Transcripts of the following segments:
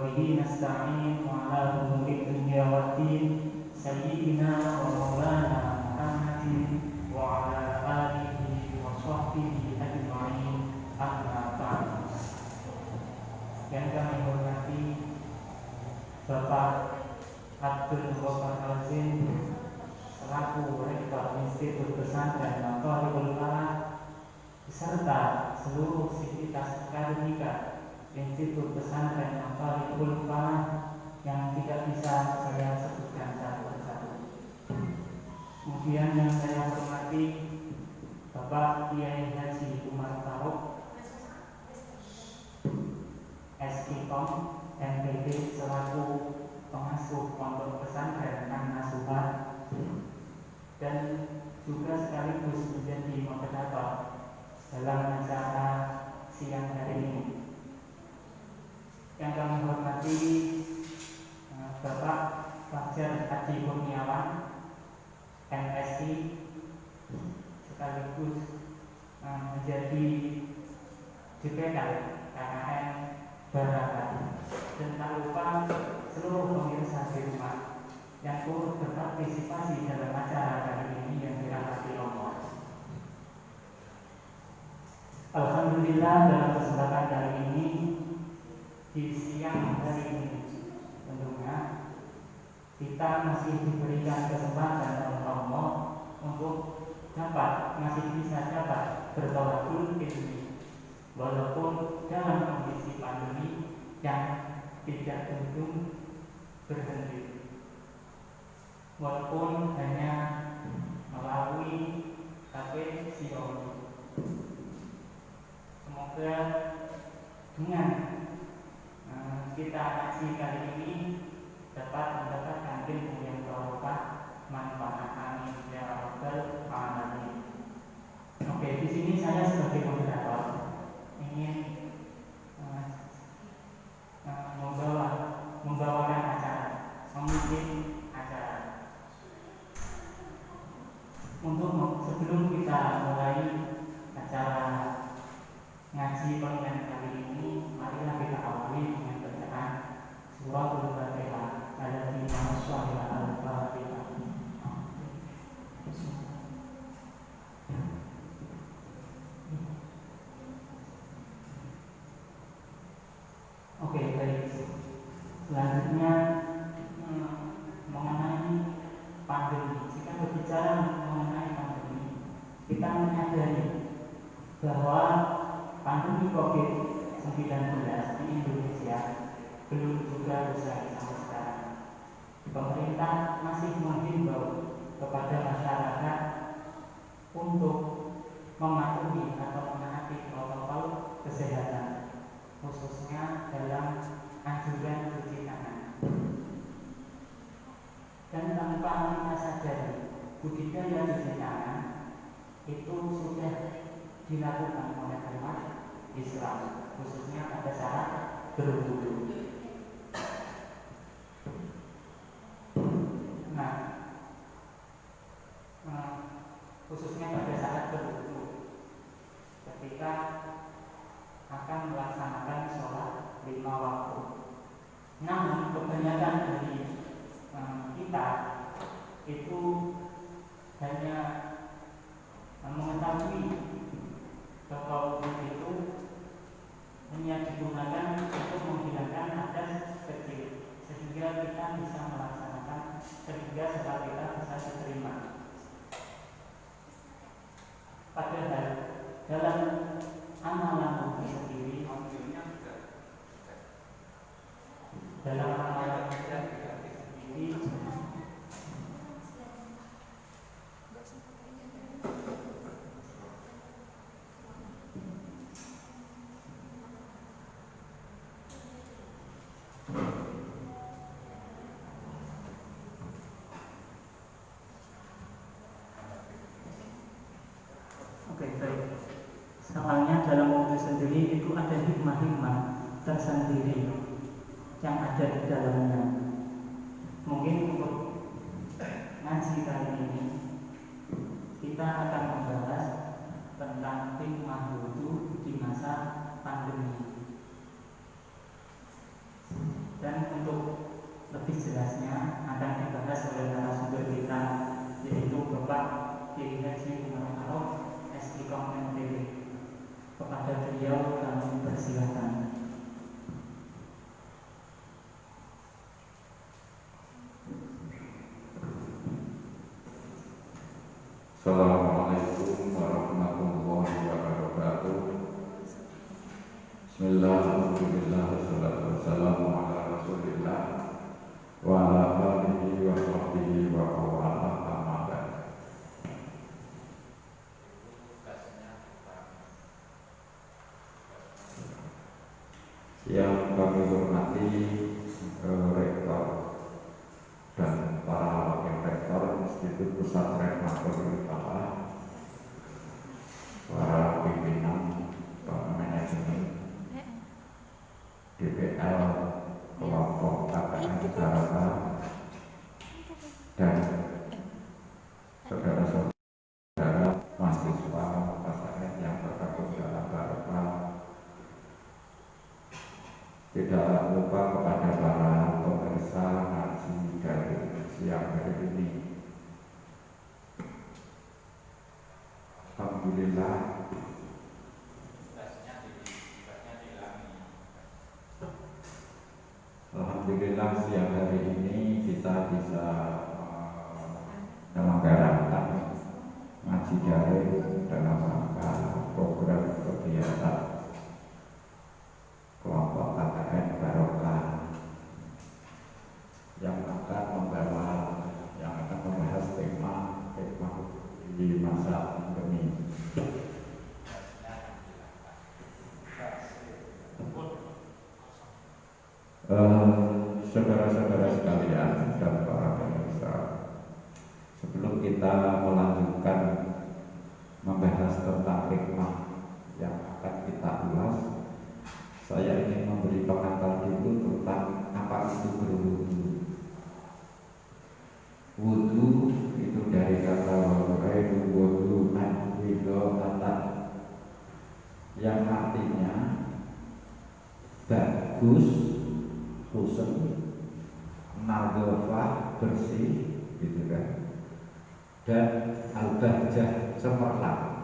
bihi nasta'in wa ala umuri dunya waddin sayyidina wa maulana Muhammadin wa ala alihi wa sahbihi ajma'in amma ba'd. Yang kami hormati Bapak Abdul Ghaffar Al-Zin selaku Rektor Institut Pesantren Matoribul Falah beserta seluruh sivitas akademika Institut Pesantren Matoribul Falah yang tidak bisa saya sebutkan satu persatu. Kemudian yang saya hormati Bapak Kiai Haji Umar Faruk SIKOM MPD selaku pengasuh pondok pesantren An-Nasuhat dan juga sekaligus menjadi moderator dalam acara siang hari ini. Yang kami hormati Bapak Fajar Haji Kurniawan MSI sekaligus menjadi DPK KKN Baraka, dan tak lupa seluruh pemirsa di rumah yang turut berpartisipasi dalam acara kali ini yang dirahmati Allah. Alhamdulillah, dalam kesempatan kali ini di siang hari ini tentunya kita masih diberikan kesempatan oleh Allah untuk masih bisa dapat bertawakul ilmi walaupun dalam kondisi pandemi yang tidak kunjung berhenti, walaupun hanya melalui video. Semoga dengan kita aksi kali ini dapat mendapatkan ilmu yang barokah, manfaat amin ya rabbal alamin. Oke, di sini saya sebagai moderator ingin membawakan acara, memimpin acara. Sebelum kita mulai acara ngaji online kali ini, marilah kita awali dengan bacaan suratul Fatihah. Alladzi masyaallah al-Fatihah. Oke, baik. Selanjutnya mengenai pandemi. Jika berbicara mengenai pandemi, kita menyadari bahwa pandemi COVID-19 di Indonesia belum juga usai sampai sekarang. Pemerintah masih menghimbau kepada masyarakat untuk mematuhi atau menaati protokol kesehatan, khususnya dalam anjuran cuci tangan. Dan tanpa kita sadari, budidaya cuci tangan itu sudah dilakukan oleh umat Islam, khususnya pada saat berwudu. Khususnya pada saat berwudu, ketika akan melaksanakan sholat 5 waktu. Namun kebanyakan dari kita itu hanya mengetahui bahwa wudu itu hanya digunakan untuk menghilangkan hadas kecil, sehingga kita bisa melaksanakan, sehingga sholat kita bisa diterima. Padahal dalam amalan wudu sendiri, dalam amalan wudu sendiri soalnya dalam wudu sendiri itu ada hikmah-hikmah tersendiri yang ada di dalamnya. Mungkin untuk ngaji kali ini kita akan membahas tentang hikmah wudu di masa pandemi. Dan untuk lebih jelasnya akan dibahas oleh narasumber kita, yaitu Bapak Kiai Haji Umar Faruk SIKOM MTB. Kepada beliau kami persilakan. Assalamualaikum warahmatullahi wabarakatuh. Bismillahirrahmanirrahim. Wassalatu wassalamu ala Rasulillah wa ala alihi wa sahbihi wa qawala amma ba'd. Yang kami hormati Rektor dan para wakil rektor Institut Pesantren Mahdhurul Falah, para pimpinan, para manajemen DPL kelompok KPN Barokah, dan saudara-saudara mahasiswa pesantren yang tergabung dalam Barokah. Tidak lupa kepada para pemirsa ngaji dari siang hari ini. Alhamdulillah, siang hari ini kita bisa menyelenggarakan ngaji daring dalam rangka program kegiatan kelompok KPN Barokah yang akan membahas tema di masa pandemi. Saudara-saudara sekalian dan para pemirsa, sebelum kita melanjutkan membahas tentang hikmah yang akan kita ulas, saya ingin memberi pengantar dulu tentang apa itu berwudu. Wudu itu dari kata wudu kata yang artinya bagus, husn, nadhafah, bersih, gitu kan, dan al-bahjah, cemerlang.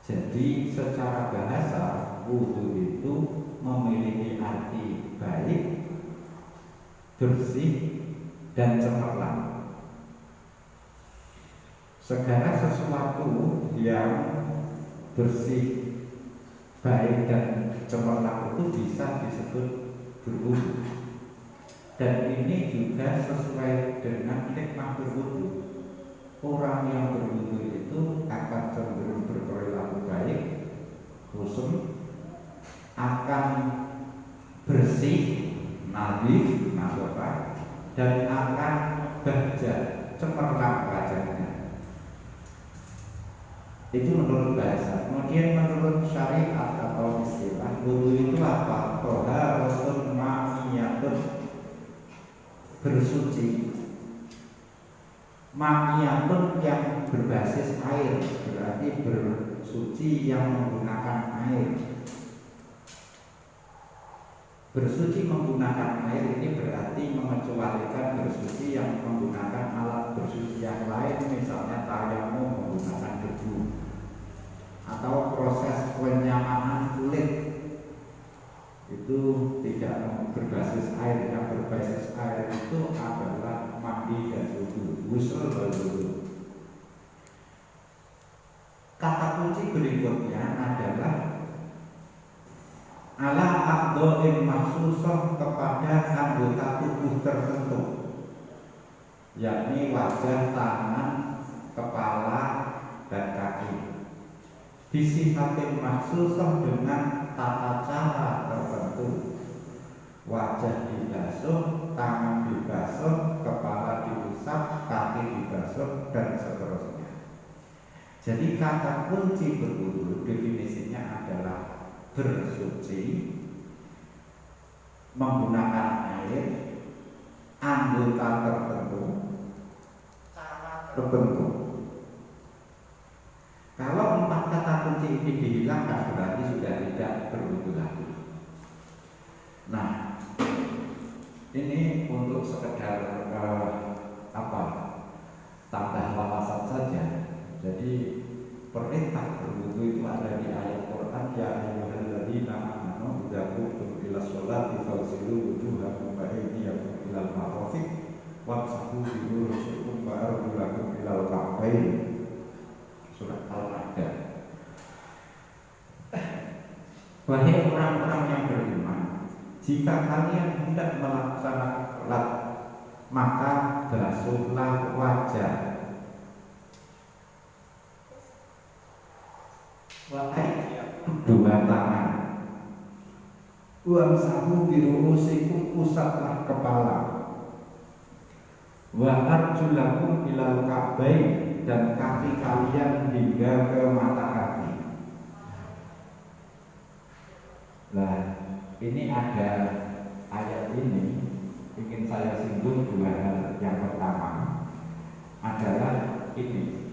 Jadi secara bahasa wudu itu memiliki arti baik, bersih, dan cemerlang. Segala sesuatu yang bersih, baik, dan cemerlang itu bisa disebut berwudu. Dan ini juga sesuai dengan hikmah berwudu. Orang yang berwudu itu akan cenderung berperilaku baik, husn, akan bersih, nadhif, nadhafah, dan akan bahjah, cemerlang wajahnya. Itu menurut bahasa. Kemudian menurut syariat atau istilah, wudu itu apa? Toharatun ma'iyatun, bersuci. Ma'iyatun yang berbasis air, berarti bersuci yang menggunakan air. Bersuci menggunakan air ini berarti mengecualikan bersuci yang menggunakan alat bersuci yang lain, misalnya tayamum menggunakan debu, atau proses penyamanan kulit itu tidak berbasis air. Yang berbasis air itu adalah mandi dan wudu, ghusl dan wudu. Kata kunci berikutnya adalah ala aqdha'in mahsusah, kepada anggota tubuh tertentu, yakni wajah, tangan, kepala, dan kaki. Bisifatin mahsusah, dengan tata cara tertentu. Wajah dibasuh, tangan dibasuh, kepala diusap, kaki dibasuh, dan seterusnya. Jadi kata kunci berwudu definisinya adalah bersuci menggunakan air, anggota tertentu, cara tertentu. Kalau empat kata kunci ini dihilangkan, berarti sudah tidak berwudu lagi. Nah, Ini untuk sekedar tambah wawasan saja. Jadi perintah berwudu itu ada di ayat Quran, ya ayyuhalladzina amanu idza qumtum ila sholati faghsilu wujuhakum wa aydiyakum ilal marafiq wamsahu bi ru'usikum wa arjulakum ilal ka'bayn. Surat Al-Maidah. Wahai orang-orang yang beriman, jika kalian hendak melaksanakan salat, maka basuhlah wajah, dua tangan, wamsahu bi ru'usikum, usaplah kepala, wa arjulakum ilal ka'bayn, dan kaki kalian hingga ke mata kaki. Nah, ini ada ayat ini ingin saya singgung dua hal. Yang pertama adalah ini,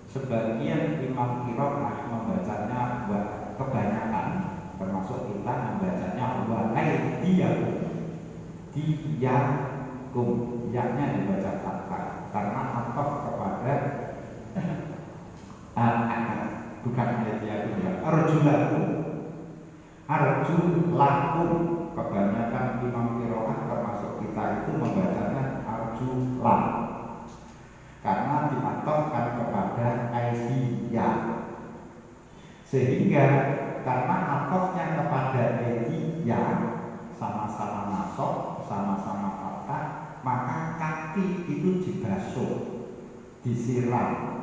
sebagian imam qiraah membacanya kebanyakan, termasuk kita membacanya wa aydiyakum, diyakum, yaknya dibaca fathah karena ataf kepada bukan aydiyakum ya, arjulakum, arjulakum. Kebanyakan imam qiraah termasuk kita itu membacanya arjulah karena diatofkan kepada aidiya, sehingga karena atofnya kepada aidiya sama-sama nasab, sama-sama fathah, maka kaki itu dibasuh, disiram.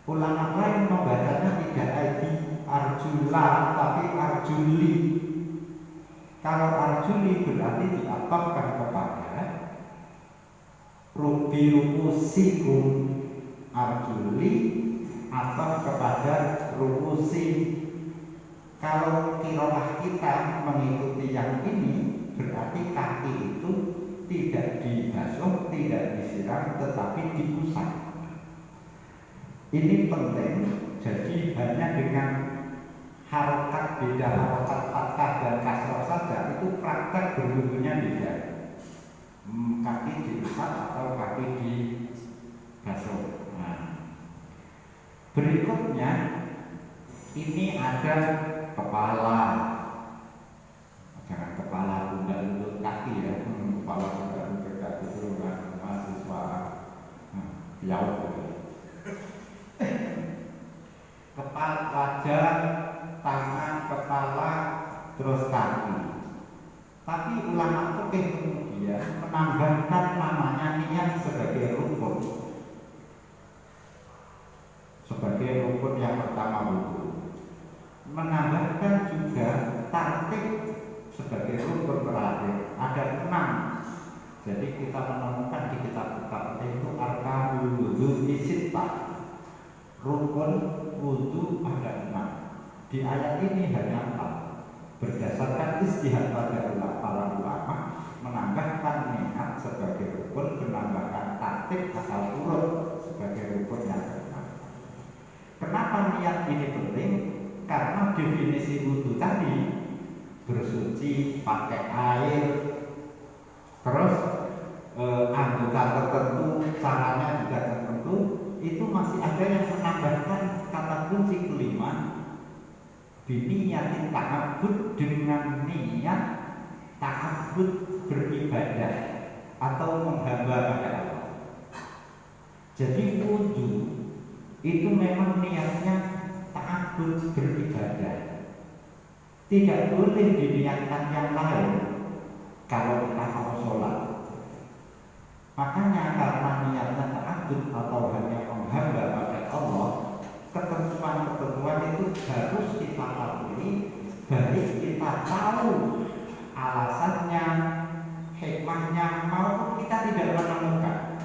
Ulama lain membacanya tidak aidi arjulah tapi arjuli. Kalau arjuli berarti diatofkan kepada ru'usikum, arjuli atau kepada ru'usi. Kalau qiraah kita mengikuti yang ini, berarti kaki itu tidak dibasuh, tidak disiram, tetapi diusap. Ini penting. Jadi hanya dengan harokat, beda harokat fathah dan kasrah saja itu praktek berwudunya beda. Kaki diusap atau kaki dibasuh. Nah, berikutnya ini ada kepala. Jangan kepala bunda lutut kaki ya. Kepala bunda lutut kaki itu mahasiswa jauh. Kepala, wajah, tangan, kepala, terus kaki. Tapi ulama fikih kemudian menambahkan namanya niat sebagai rukun, sebagai rukun yang pertama wudu. Menambahkan juga tartib sebagai rukun terakhir. Ada 6. Jadi kita menemukan di kitab-kitab itu arkanul wudu sittah. Rukun wudu ada 6. Di ayat ini hanya 4. Berdasarkan istihad pada para ulama, menambahkan niat sebagai rukun, menambahkan tartib asal urut sebagai rukun yang ke-6. Kenapa niat ini penting? Karena definisi wudu tadi bersuci, pakai air, terus anggota tertentu, caranya juga tertentu. Itu masih ada yang menambahkan kata kunci kelima, biniyatin ta'abbud, dengan niat ta'abbud beribadah atau menghamba pada Allah. Jadi wudu itu memang niatnya ta'abbud beribadah. Tidak boleh diniatkan yang lain kalau kita mau sholat. Makanya karena niatnya ta'abbud atau hanya menghamba pada Allah, ketentuan-ketentuan itu harus kita patuhi, baik kita tahu alasannya, hikmahnya, maupun kita tidak menemukan,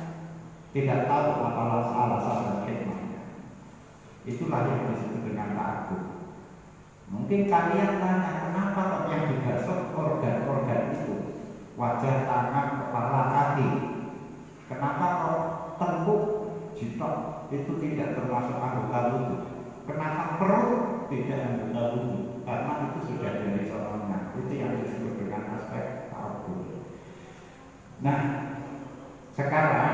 tidak tahu apa alasan dan hikmahnya. Itulah yang disebut dengan ta'abbud. Mungkin kalian tanya, kenapa kok yang dibasuh organ-organ itu, wajah, tangan, kepala, kaki? Kenapa kok tengkuk, jitok itu tidak termasuk anggota wudu? Kenapa perut tidak anggota wudu? Karena itu sudah dari soalnya. Itu yang disebut dengan aspek ta'abbud. Nah, sekarang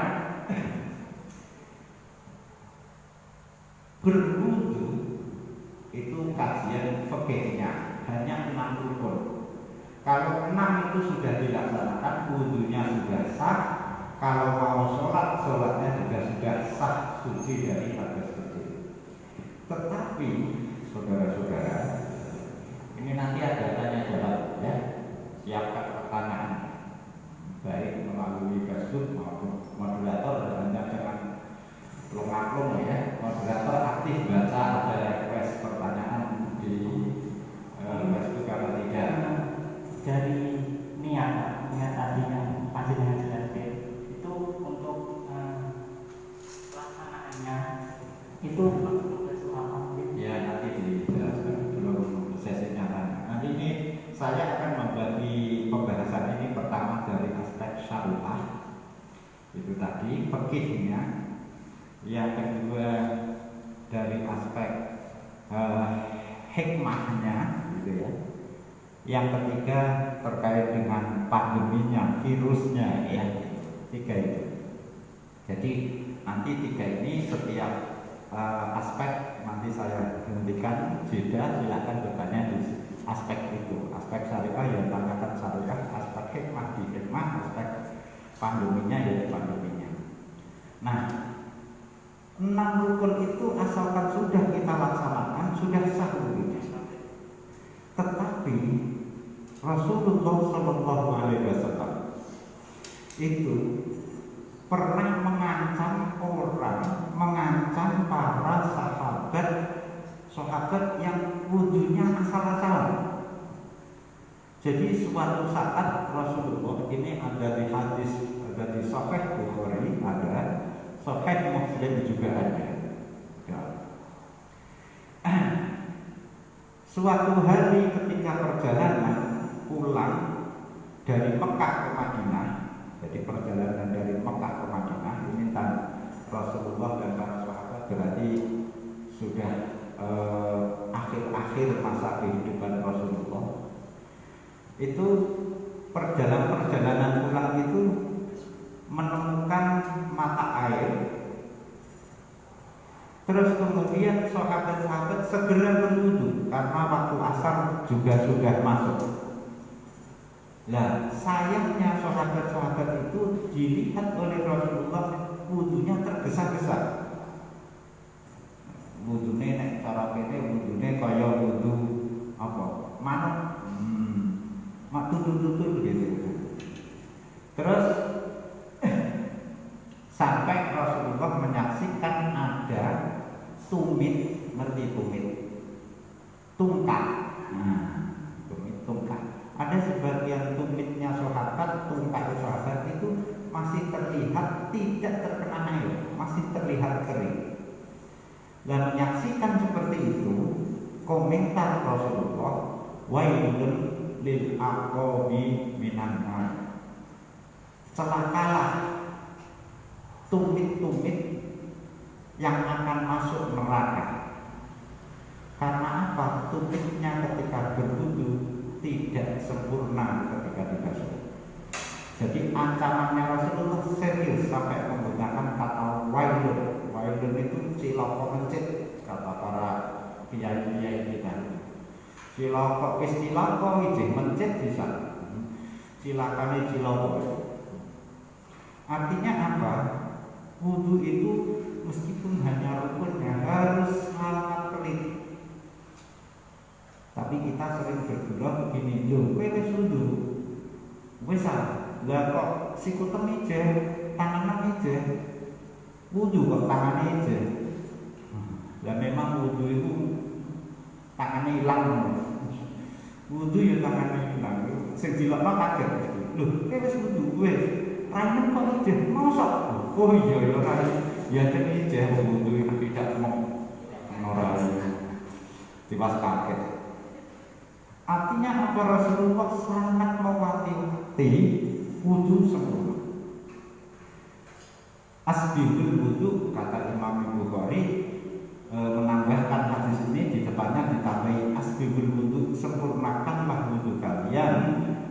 berwudu itu kajian fikihnya hanya 6 rukun. Kalau 6 itu sudah dilaksanakan, wudunya sudah sah. Kalau mau sholat, sholatnya juga sudah sah, suci dari hadas kecil. Tetapi saudara-saudara, ini nanti ada tanya jawab ya. Siapkan pertanyaan baik melalui Facebook maupun moderator, dan jangan plong-plong ya. Moderator aktif baca ada request pertanyaan di Facebook atau tidak. Dari niat tadi yang panjenengan jelaskan itu untuk pelaksanaannya itu ya nanti dijelaskan belum sesinya. Nanti ini saya akan membagi pembahasan ini pertama dari aspek syariah itu tadi fikihnya, yang kedua dari aspek hikmahnya gitu ya, yang ketiga terkait dengan pandeminya, virusnya ya, 3 itu. Jadi nanti 3 ini setiap aspek nanti saya hentikan jeda, silakan bertanya di aspek itu. Aspek syariah ya tanyakan syariah, aspek hikmah di hikmah, aspek pandeminya ya pandeminya. Nah, 6 rukun itu asalkan sudah kita laksanakan sudah sah wudunya. Tetapi Rasulullah Shallallahu Alaihi Wasallam itu pernah mengancam para sahabat yang wudunya asal-asalan. Jadi suatu saat Rasulullah, ini ada di hadis, ada di Sahih Bukhari, ada Sahih Muslim juga ada. Ya. Suatu hari ketika perjalanan pulang dari Mekah ke Madinah, jadi perjalanan dari Mekah ke Madinah ini Rasulullah dan para sahabat berarti sudah akhir-akhir masa kehidupan Rasulullah. Itu perjalanan pulang itu menemukan mata air. Terus kemudian sahabat-sahabat segera berwudu karena waktu asar juga sudah masuk. Nah, sayangnya sahabat-sahabat itu dilihat oleh Rasulullah wudunya tergesa-gesa. Wudune nek cara kene wudune kaya wudu apa? Manuk. Mak tutur-tutur gitu. Terus sampai Rasulullah menyaksikan ada tumit, ngerti tumit? Tungkak. Tumit tungkak. Ada sebagian tumitnya sahabat, tungkak sahabat itu masih terlihat tidak terkena air, masih terlihat kering. Dan menyaksikan seperti itu, komentar Rasulullah, wailun lil aqabi minan nar. Celakalah tumit-tumit yang akan masuk neraka. Karena apa? Tumitnya ketika berwudu tidak sempurna ketika dibasuh. Jadi ancamannya Rasulullah serius sampai menggunakan kata wailun. Wailun itu cilaka mencit kata para kiai-kiai kita. Cilaka istilaka ijih mencit bisa. Cilakane cilaka. Artinya apa? Wudu itu meskipun hanya rukunnya harus sangat pelit. Tapi kita sering bergurau begini, loh, kowe wis wudu. Wis lah kok sikutem ije, tanganan ije. Wudu kok tangannya ije. Lah memang wudu itu tangannya hilang. Wudu ya tangannya hilang. Sing dilokno kaget. Loh, kowe wis wudu wis. Ramen kok ije, mosok. Oh iya ya ra. Ya ten ije wudu tidak mau ora. Tiwas kaget. Artinya apa? Rasulullah sangat mewanti-wanti wudu sempurna. Asbihul wudu kata Imam Bukhari menambahkan hadis ini, di depannya ditambahi asbihul wudu, sempurnakanlah wudu kalian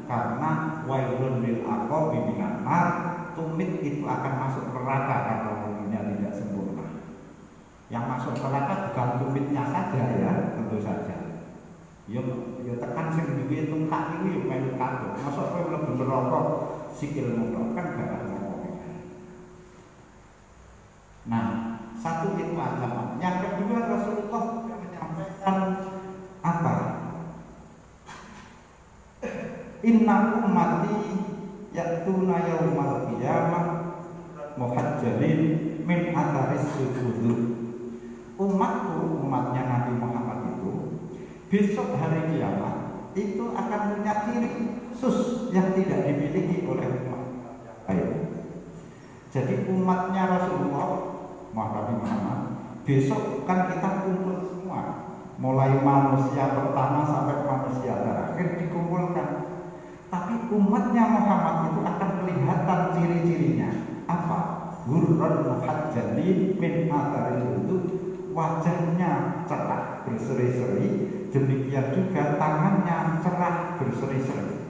karena wailun lil aqabi minan nar, tumit itu akan masuk neraka karena wudunya tidak sempurna. Yang masuk neraka bukan tumitnya saja ya, tentu saja. Ya tekan sing duwe tungkak iku ya melu kabeh. Mosok kowe mlebu neraka sikilmu tok kan gak apa-apa. Nah, satu itu ancaman. Yang kedua Rasulullah juga menyampaikan apa? Inna ummati ya'tuna yaumal qiyamah muhajjalin min atharis sujud. Umatnya Nabi Muhammad itu besok hari kiamat itu akan punya ciri khusus yang tidak dimiliki oleh umat lain. Jadi umatnya Rasulullah Nabi Muhammad besok kan kita kumpul semua, mulai manusia pertama sampai manusia terakhir dikumpulkan. Tapi umatnya Muhammad itu akan kelihatan ciri-cirinya apa? Hurran muhajjalin min atharil wudhu, wajahnya cerah berseri-seri, demikian juga tangannya cerah berseri-seri.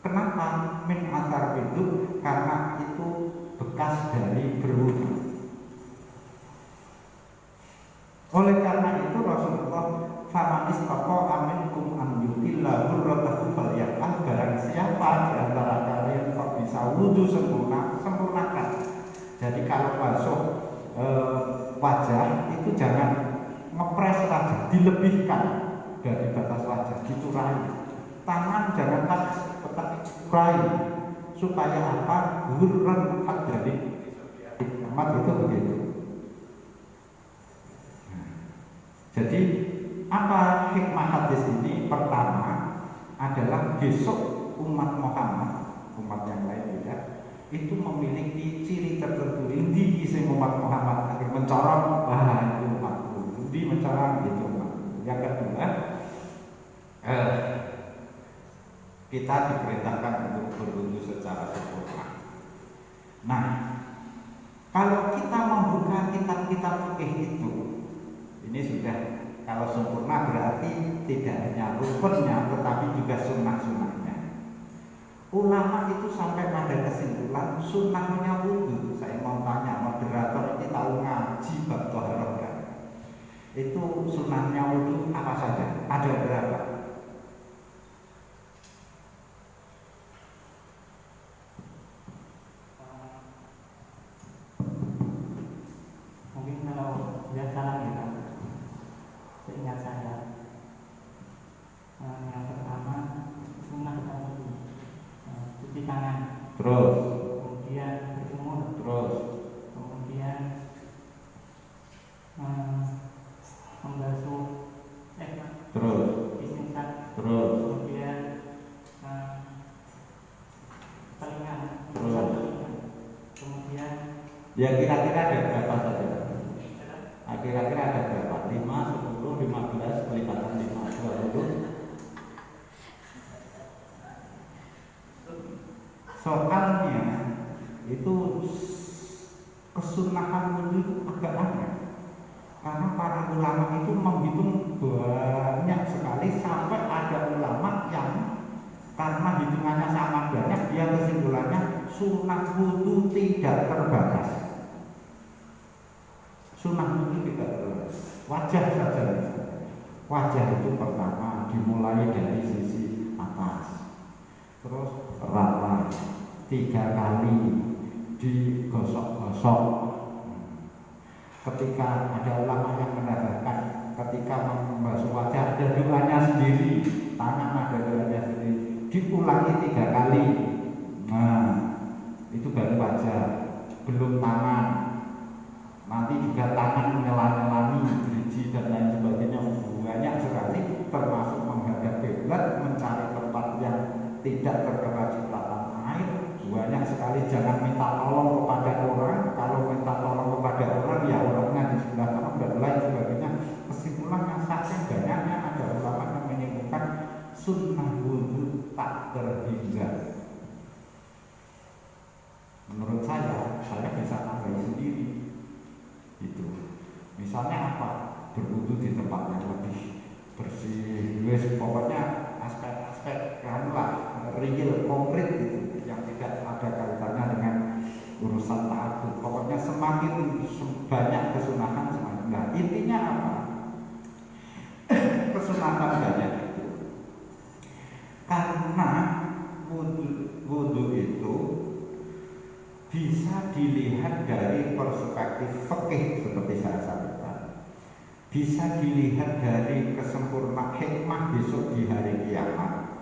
Kenapa min athar itu? Karena itu bekas dari berwudu. Oleh karena itu Rasulullah famanis toko aminkum an yutilla hurratahu falyaf'al, barang siapa di antara kalian kok bisa wudu sempurna, sempurnakan. Jadi kalau basuh wajah itu jangan ngepres wajah, dilebihkan dari batas wajah, diturai. Tangan jangan tetap diturai supaya apa? Hurran jadi amat itu begitu. Jadi apa hikmah hadis ini? Pertama adalah besok umat Muhammad, umat yang lain tidak, itu memiliki ciri tertentu. Indi isi umat Muhammad agar mencorong, itu umatku, indi mencorong gitu. Yang kedua, kita diperintahkan untuk berwudu secara sempurna. Nah, kalau kita membuka kitab-kitab fikih itu, ini sudah, kalau sempurna berarti tidak hanya rukunnya tetapi juga sunnah-sunnahnya. Ulama itu sampai pada kesimpulan sunnahnya wudu. Saya mau tanya, moderator ini tahu ngaji bab thaharah kan? Itu sunnahnya wudu apa saja? Ada berapa? Mungkin kalau tidak salah ya, seingat saya yang pertama sunnah wudu, cuci tangan, Terus, kemudian berjemur, terus, kemudian membasuh terus, istinsak, terus, kemudian telinga, terus. kemudian Ya kira-kira ada berapa saja? Kira-kira ada berapa? 5, 10, 15, kelipatan 5, 20. Soalnya itu kesunahan wudu itu agak aneh, karena para ulama itu menghitung banyak sekali, sampai ada ulama yang karena hitungannya sangat banyak, dia kesimpulannya sunnah wudu tidak terbatas. Sunnah wudu tidak terbatas. Wajah saja. Wajah itu pertama dimulai dari sisi atas, terus rata 3 kali digosok-gosok. Ketika ada ulama yang menambahkan, ketika membasuh wajah ada doanya sendiri, tangan ada doanya sendiri, diulangi 3 kali. Nah, itu baru wajah, belum tangan. Nanti juga tangan menyela-nyelani driji dan lain sebagainya, banyak sekali, termasuk menghadap kiblat, mencari tempat yang tidak terkena cipratan air, banyak sekali. Jangan minta tolong kepada orang, kalau minta tolong kepada orang ya orangnya di sebelah kanan dan lain sebagainya. Kesimpulannya saking banyaknya ada ulama yang menyimpulkan sunnah wudu tak terhingga. Menurut saya bisa tambahin sendiri. Itu misalnya apa? Berwudu di tempat yang lebih bersih, pokoknya aspek real konkret gitu, yang tidak ada kaitannya dengan urusan ta'abbud. Pokoknya semakin banyak kesunahan semakin. Nah, intinya apa? Kesunatan banyak itu karena wudu itu bisa dilihat dari perspektif fikih seperti saya sampaikan, bisa dilihat dari kesempurnaan hikmah besok di hari kiamat,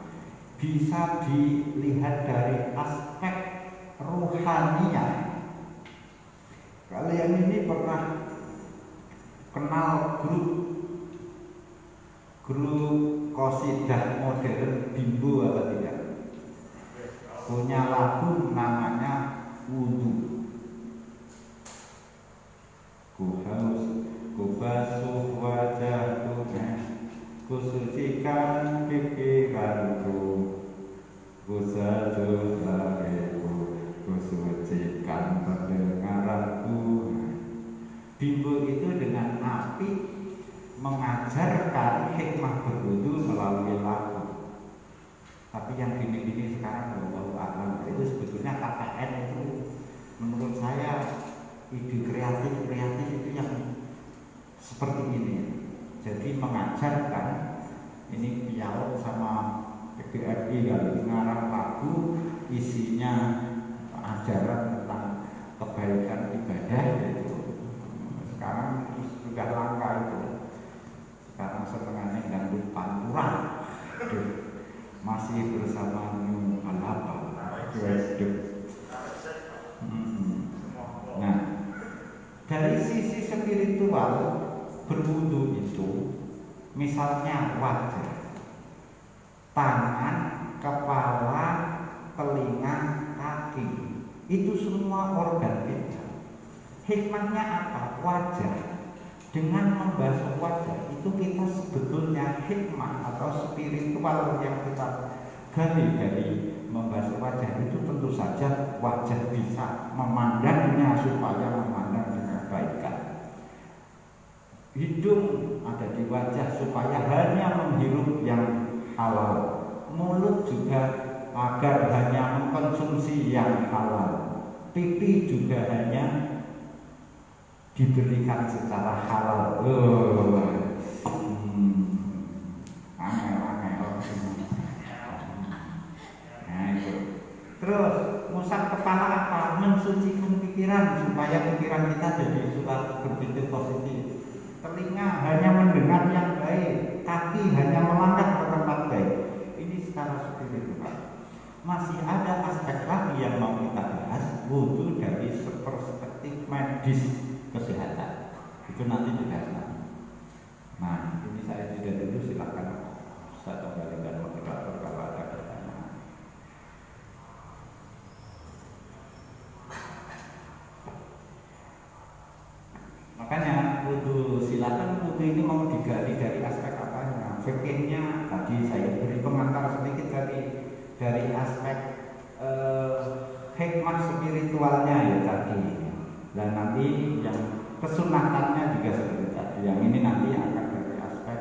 bisa dilihat dari aspek ruhaniyah. Kalian ini pernah kenal grup qasidah modern Bimbo apa tidak? Punya lagu namanya Wudu. Ku basuh wajahku, ku sucikan pikiranku, ku seduh hatiku, ku sucikan pendengaranku. Bimbo itu dengan api mengajarkan hikmah berwudu melalui lagu. Tapi yang gini-gini sekarang wallahu a'lam itu sebetulnya KKN itu menurut saya ide kreatif itu yang seperti ini. Jadi mengajarkan ini piau sama PGRI kali ngarang lagu isinya ajaran tentang kebaikan ibadah itu. Sekarang sudah langka itu. Sekarang setengahnya ganggu panturan masih bersama New Alaba. Nah, dari sisi spiritual berwudu itu misalnya wajah, tangan, kepala, telinga, kaki, itu semua organ kita. Hikmahnya apa? Wajah. Dengan membasuh wajah itu kita sebetulnya hikmah atau spiritual yang kita gali dari membasuh wajah itu tentu saja wajah bisa memandangnya supaya memandang dengan kebaikan. Hidung ada di wajah supaya hanya menghirup yang halal. Mulut juga agar hanya mengkonsumsi yang halal. Pipi juga hanya diberikan secara halal. Angel. Nah itu. Terus musab kepala apa? Mensucikan pikiran supaya pikiran kita jadi suka berpikir positif. Telinga hanya mendengar yang baik, kaki hanya melangkah ke tempat baik. Ini secara spiritual. Masih ada aspek lagi yang mau kita bahas, wudu dari perspektif medis kesehatan. Itu nanti dibahas. Nah, ini saya tidak dulu, silakan saya kembalikan moderator kalau ada pertanyaan. Makanya wudu, silakan wudu ini mau digali dari aspek apanya? Fikihnya tadi saya beri pengantar sedikit dari aspek hikmah spiritualnya ya tadi. Dan nanti yang kesunatannya juga seperti tadi. Yang ini nanti akan dari aspek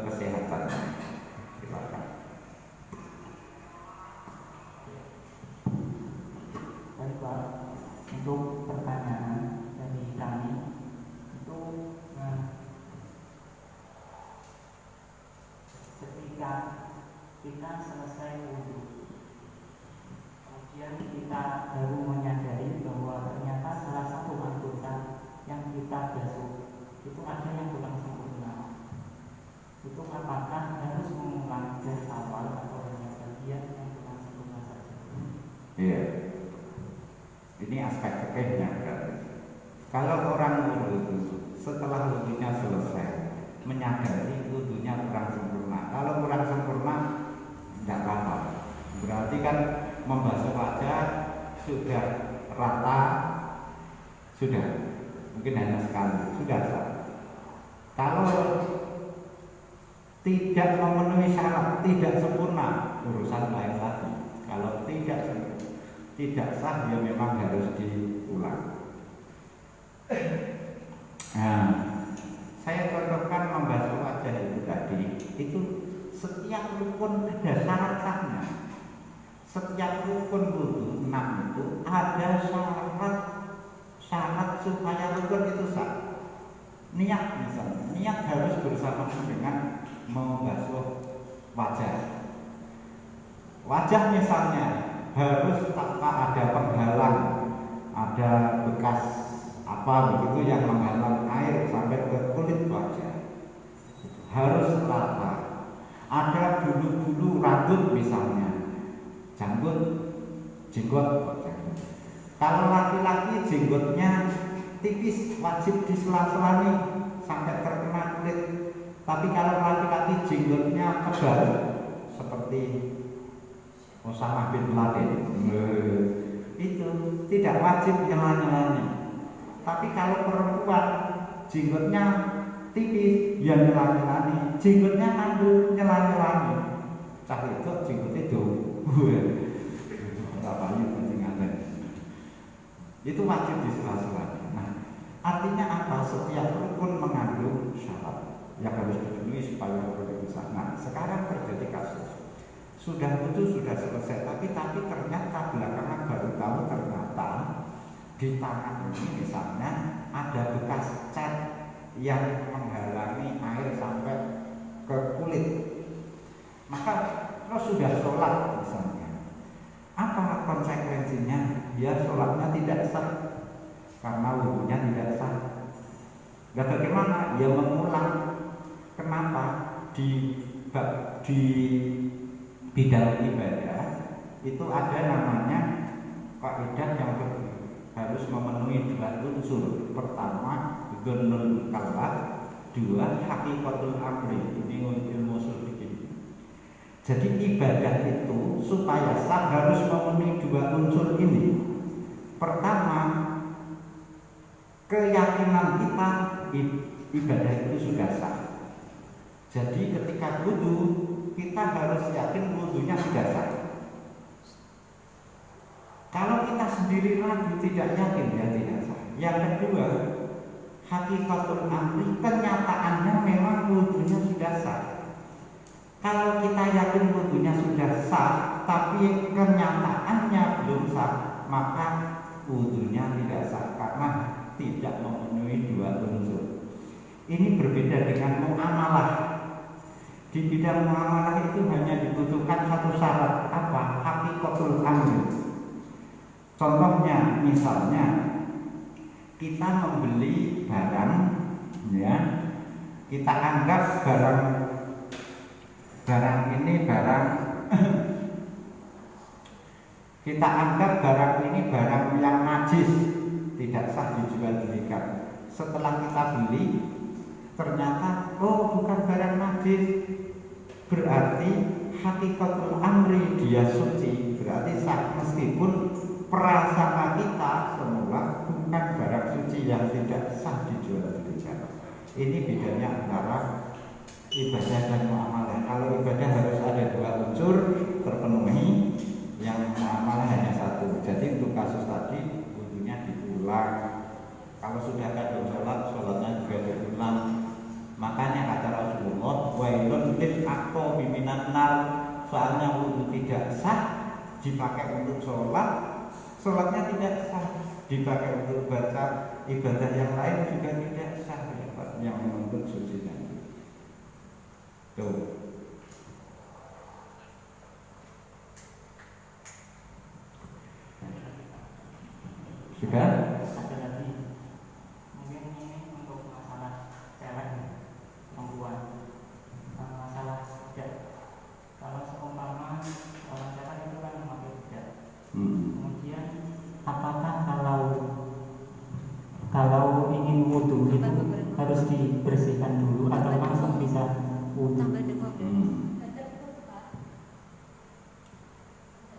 kesehatan. Silakan. Baik Pak, untuk pertanyaan dari kami itu ketika kita selesai wudhu, kemudian kita baru menyadari bahwa ternyata salah satu anggota yang kita basuh itu ada yang kurang sempurna. Itu apakah harus mengulang dari awal atau hanya bagian yang kurang sempurna saja? Iya. Ini aspek fikihnya berarti. Kalau orang wudu setelah wudunya selesai menyadari wudunya kurang sempurna. Kalau kurang sempurna tidak apa-apa. Berarti kan membasuh wajah sudah rata, sudah mungkin hanya sekali, sudah sah. Kalau tidak memenuhi syarat, tidak sempurna, urusan lain lagi. Kalau tidak sah, ya memang harus diulang. Nah, saya contohkan membasuh wajah itu tadi, itu setiap rukun ada syarat-syaratnya. Setiap rukun wudu 6 itu ada syarat supaya rukun itu sah. Niat misalnya, niat harus bersamaan dengan membasuh wajah. Wajah misalnya harus tanpa ada penghalang, ada bekas apa begitu yang menghalang air sampai ke kulit wajah. Harus rata. Ada bulu-bulu rambut misalnya, janggut, jenggot. Kalau laki-laki jenggotnya tipis, wajib disela-selani sampai terkena kulit. Tapi kalau laki-laki jenggotnya tebal seperti Osama bin Laden, itu tidak wajib nyela-nyelani. Tapi kalau perempuan jenggotnya tipis, ya nyela-nyelani. Jenggotnya mandul, nyela-nyelani. Cah itu jenggotnya itu wajib disela-selani. Nah, artinya apa? Setiap rukun mengandung syarat yang harus dipenuhi supaya rukun itu sah. Nah, sekarang terjadi kasus sudah putus, sudah selesai, tapi ternyata belakangan baru tahu ternyata di tangan ini misalnya ada bekas cat yang menghalangi air sampai ke kulit. Maka kalau sudah sholat misalnya, apa konsekuensinya? Dia sholatnya tidak sah karena wudunya tidak sah. Dan bagaimana? Dia mengulang. Kenapa? Di bidang ibadah itu ada namanya kaidah yang harus memenuhi 2 unsur. Pertama, dzannul kalaf, 2 hakikatul amri. Ini ilmu usul fikih. Jadi ibadah itu supaya sah harus memenuhi 2 unsur ini. Pertama, keyakinan kita ibadah itu sudah sah. Jadi ketika wudu kita harus yakin wudunya tidak sah. Kalau kita sendiri ragu tidak yakin ya tidak sah. Yang kedua, hakikatul amri, kenyataannya memang wudunya sudah sah. Kalau kita yakin wudunya sudah sah tapi kenyataannya belum sah, maka wudunya tidak sah karena tidak memenuhi 2 unsur. Ini berbeda dengan muamalah. Di bidang muamalah itu hanya dibutuhkan 1 syarat, apa? Hakikatul amri. Contohnya misalnya kita membeli barang, ya, kita anggap barang ini kita anggap barang ini barang yang najis, tidak sah dijual belikan. Setelah kita beli, ternyata bukan barang najis, berarti hakikatul amri dia suci, berarti sah meskipun prasangka kita semula bukan barang suci yang tidak sah dijual belikan. Ini bedanya antara ibadah dan muamalah. Kalau ibadah harus ada 2 unsur terpenuhi, yang muamalah hanya 1. Jadi untuk kasus tadi wudunya diulang. Kalau sudah kadung sholatnya juga diulang. Makanya kata Rasulullah, wailun lil aqabi minan nar. Soalnya wudu tidak sah dipakai untuk sholatnya tidak sah, dipakai untuk baca ibadah yang lain juga tidak sah, yang menuntut suci nanti. Tuh. Sudah? Ada lagi. Mungkin ini untuk masalah cewek perempuan, masalah hijab. Kalau seumpama orang cewek itu kan memakai hijab. Kemudian apakah kalau ingin wudu itu harus dibersihkan dulu atau langsung bisa wudu?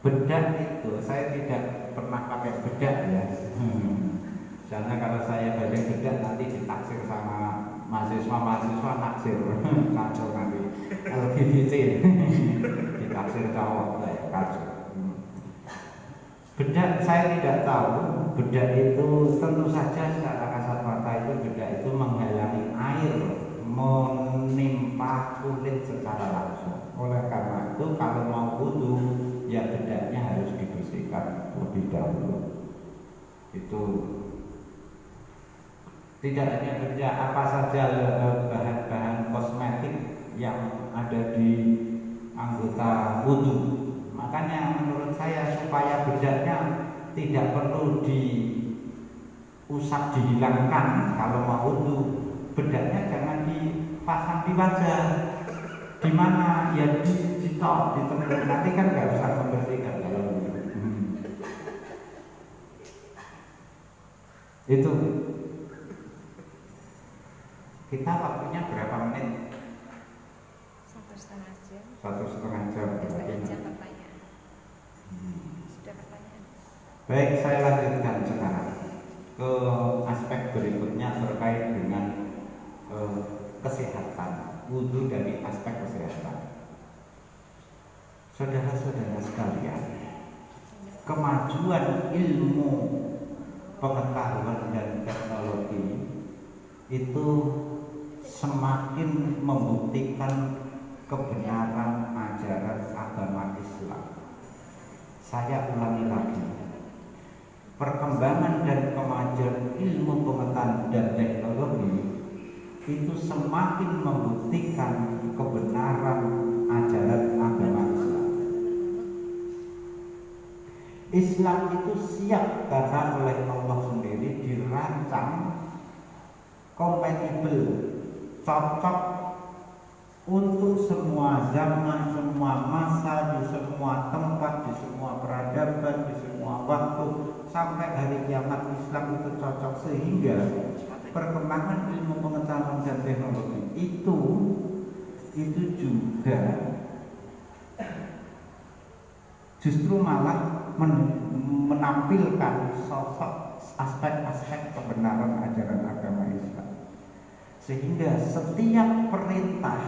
Bedak itu saya tidak pernah pakai bedak ya. Karena kalau saya baca bedak nanti ditaksir sama mahasiswa naksir kacau nanti LGBT ditaksir cowok kacau. Bedak saya tidak tahu. Bedak itu tentu saja secara kasat mata itu bedak itu menghalangi air menimpa kulit secara langsung. Oleh karena itu kalau mau wudu ya bedaknya harus dibersihkan lebih dahulu. Itu tidak hanya bedak, apa saja bahan-bahan kosmetik yang ada di anggota wudu. Makanya menurut saya supaya bedaknya tidak perlu diusap dihilangkan kalau mau wudu, bedaknya jangan dipasang di wajah. Di mana ya di top, di tempat, nanti kan nggak usah membersihkan kalau gitu. Itu kita waktunya berapa menit? 1,5 jam. 1,5 jam. Setengah jam pertanyaan. Sudah pertanyaan. Baik, saya lanjutkan sekarang ke aspek berikutnya terkait dengan kesehatan. Wudu dari aspek kesehatan. Saudara-saudara sekalian, kemajuan ilmu pengetahuan dan teknologi itu semakin membuktikan kebenaran ajaran agama Islam. Saya ulangi lagi, perkembangan dan kemajuan ilmu pengetahuan dan teknologi itu semakin membuktikan kebenaran ajaran agama Islam. Islam itu siap karena oleh Allah sendiri dirancang kompatibel, cocok untuk semua zaman, semua masa, di semua tempat, di semua peradaban, di semua waktu, sampai hari kiamat Islam itu cocok. Sehingga perkembangan ilmu pengetahuan dan teknologi itu juga justru malah menampilkan sosok aspek-aspek kebenaran ajaran agama Islam. Sehingga setiap perintah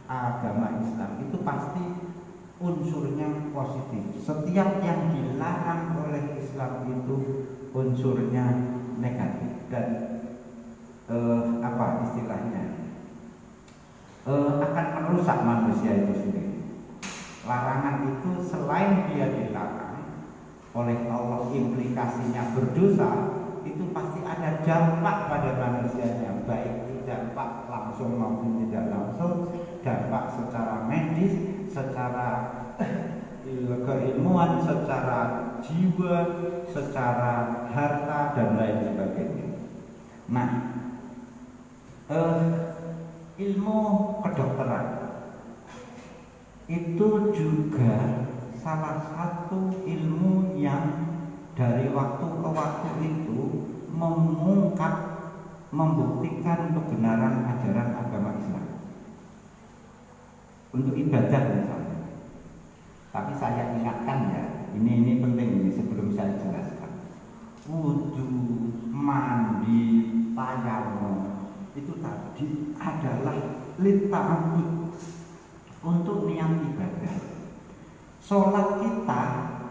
agama Islam itu pasti unsurnya positif. Setiap yang dilarang oleh Islam itu unsurnya negatif. Dan apa istilahnya, akan merusak manusia itu sendiri. Larangan itu selain dia dilarang oleh Allah, implikasinya berdosa, itu pasti ada dampak pada manusianya, baik itu dampak langsung maupun tidak langsung, dampak secara medis, secara keilmuan, secara jiwa, secara harta dan lain sebagainya. Nah, ilmu kedokteran itu juga salah satu ilmu yang dari waktu ke waktu itu mengungkap, membuktikan kebenaran ajaran agama Islam untuk ibadah misalnya. Tapi saya ingatkan ya, ini penting ini sebelum saya jelaskan. Wudu, mandi, tayamum itu tadi adalah lita'abud, untuk niat ibadah. Sholat kita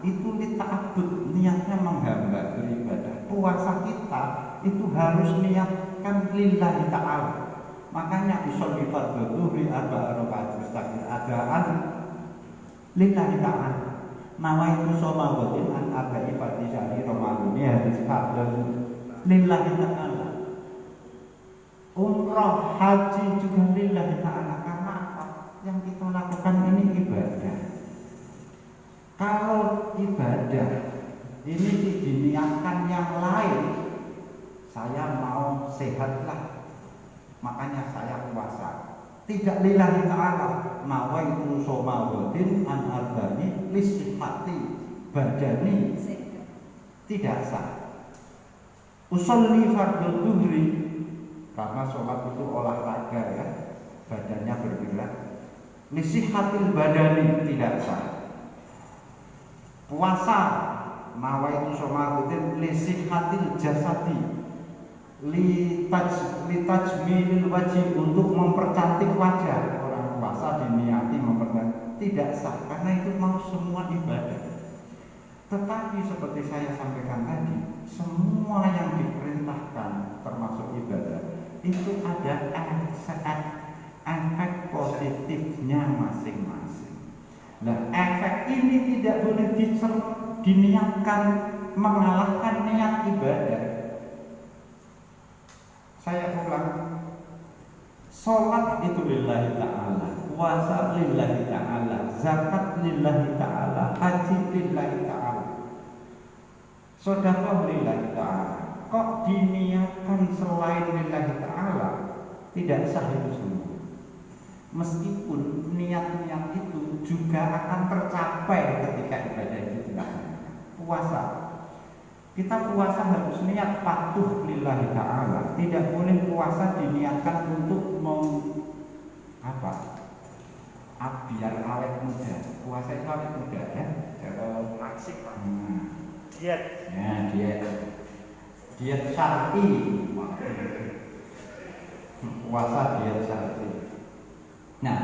itu lita'abud, niatnya menghamba beribadah. Puasa kita itu harus niatkan lillahi ta'ala. Makanya usolli fardhu dhuhri arba'a rakaat mustaqil adaan lillahi ta'ala. Nawaitu shoma wadin an arba'i fardhi syahri Ramadan, ini hadis lillahi ta'ala. Umrah, haji juga lillahi ta'ala. Karena apa? Yang kita lakukan ini ibadah. Kalau ibadah ini diniatkan yang lain, saya mau sehatlah, makanya saya puasa. Tidak lillahi ta'ala, nawaitu shoma wadin an arba'in lisihati badani, tidak sah. Usolli fardhu dhuhri, karena sholat itu olahraga ya, badannya bergerak. Nisihatil badani, tidak sah. Puasa, nawaitu shomaruddin nisihatil jasadi, litajmilil wajib, untuk mempercantik wajah. Orang puasa diniati mempercantik, tidak sah, karena itu mau semua ibadah. Tetapi seperti saya sampaikan tadi, semua yang diperintahkan termasuk ibadah itu ada efek positifnya masing-masing. Nah, efek ini tidak boleh diniatkan mengalahkan niat ibadah. Saya ulang, sholat itu lillahi ta'ala, puasa lillahi ta'ala, zakat lillahi ta'ala, haji lillahi ta'ala, sedekah lillahi ta'ala. Kok diniatkan selain lillahi ta'ala? Tidak sah itu semua. Meskipun niat-niat itu juga akan tercapai ketika ibadah itu dilakukan. Puasa, kita puasa harus niat patuh lillahi ta'ala. Tidak boleh puasa diniatkan untuk biar awet muda. Puasa itu awet muda ya. Kalau asik diet. Ya, diet syar'i. Puasa diet syar'i. Nah,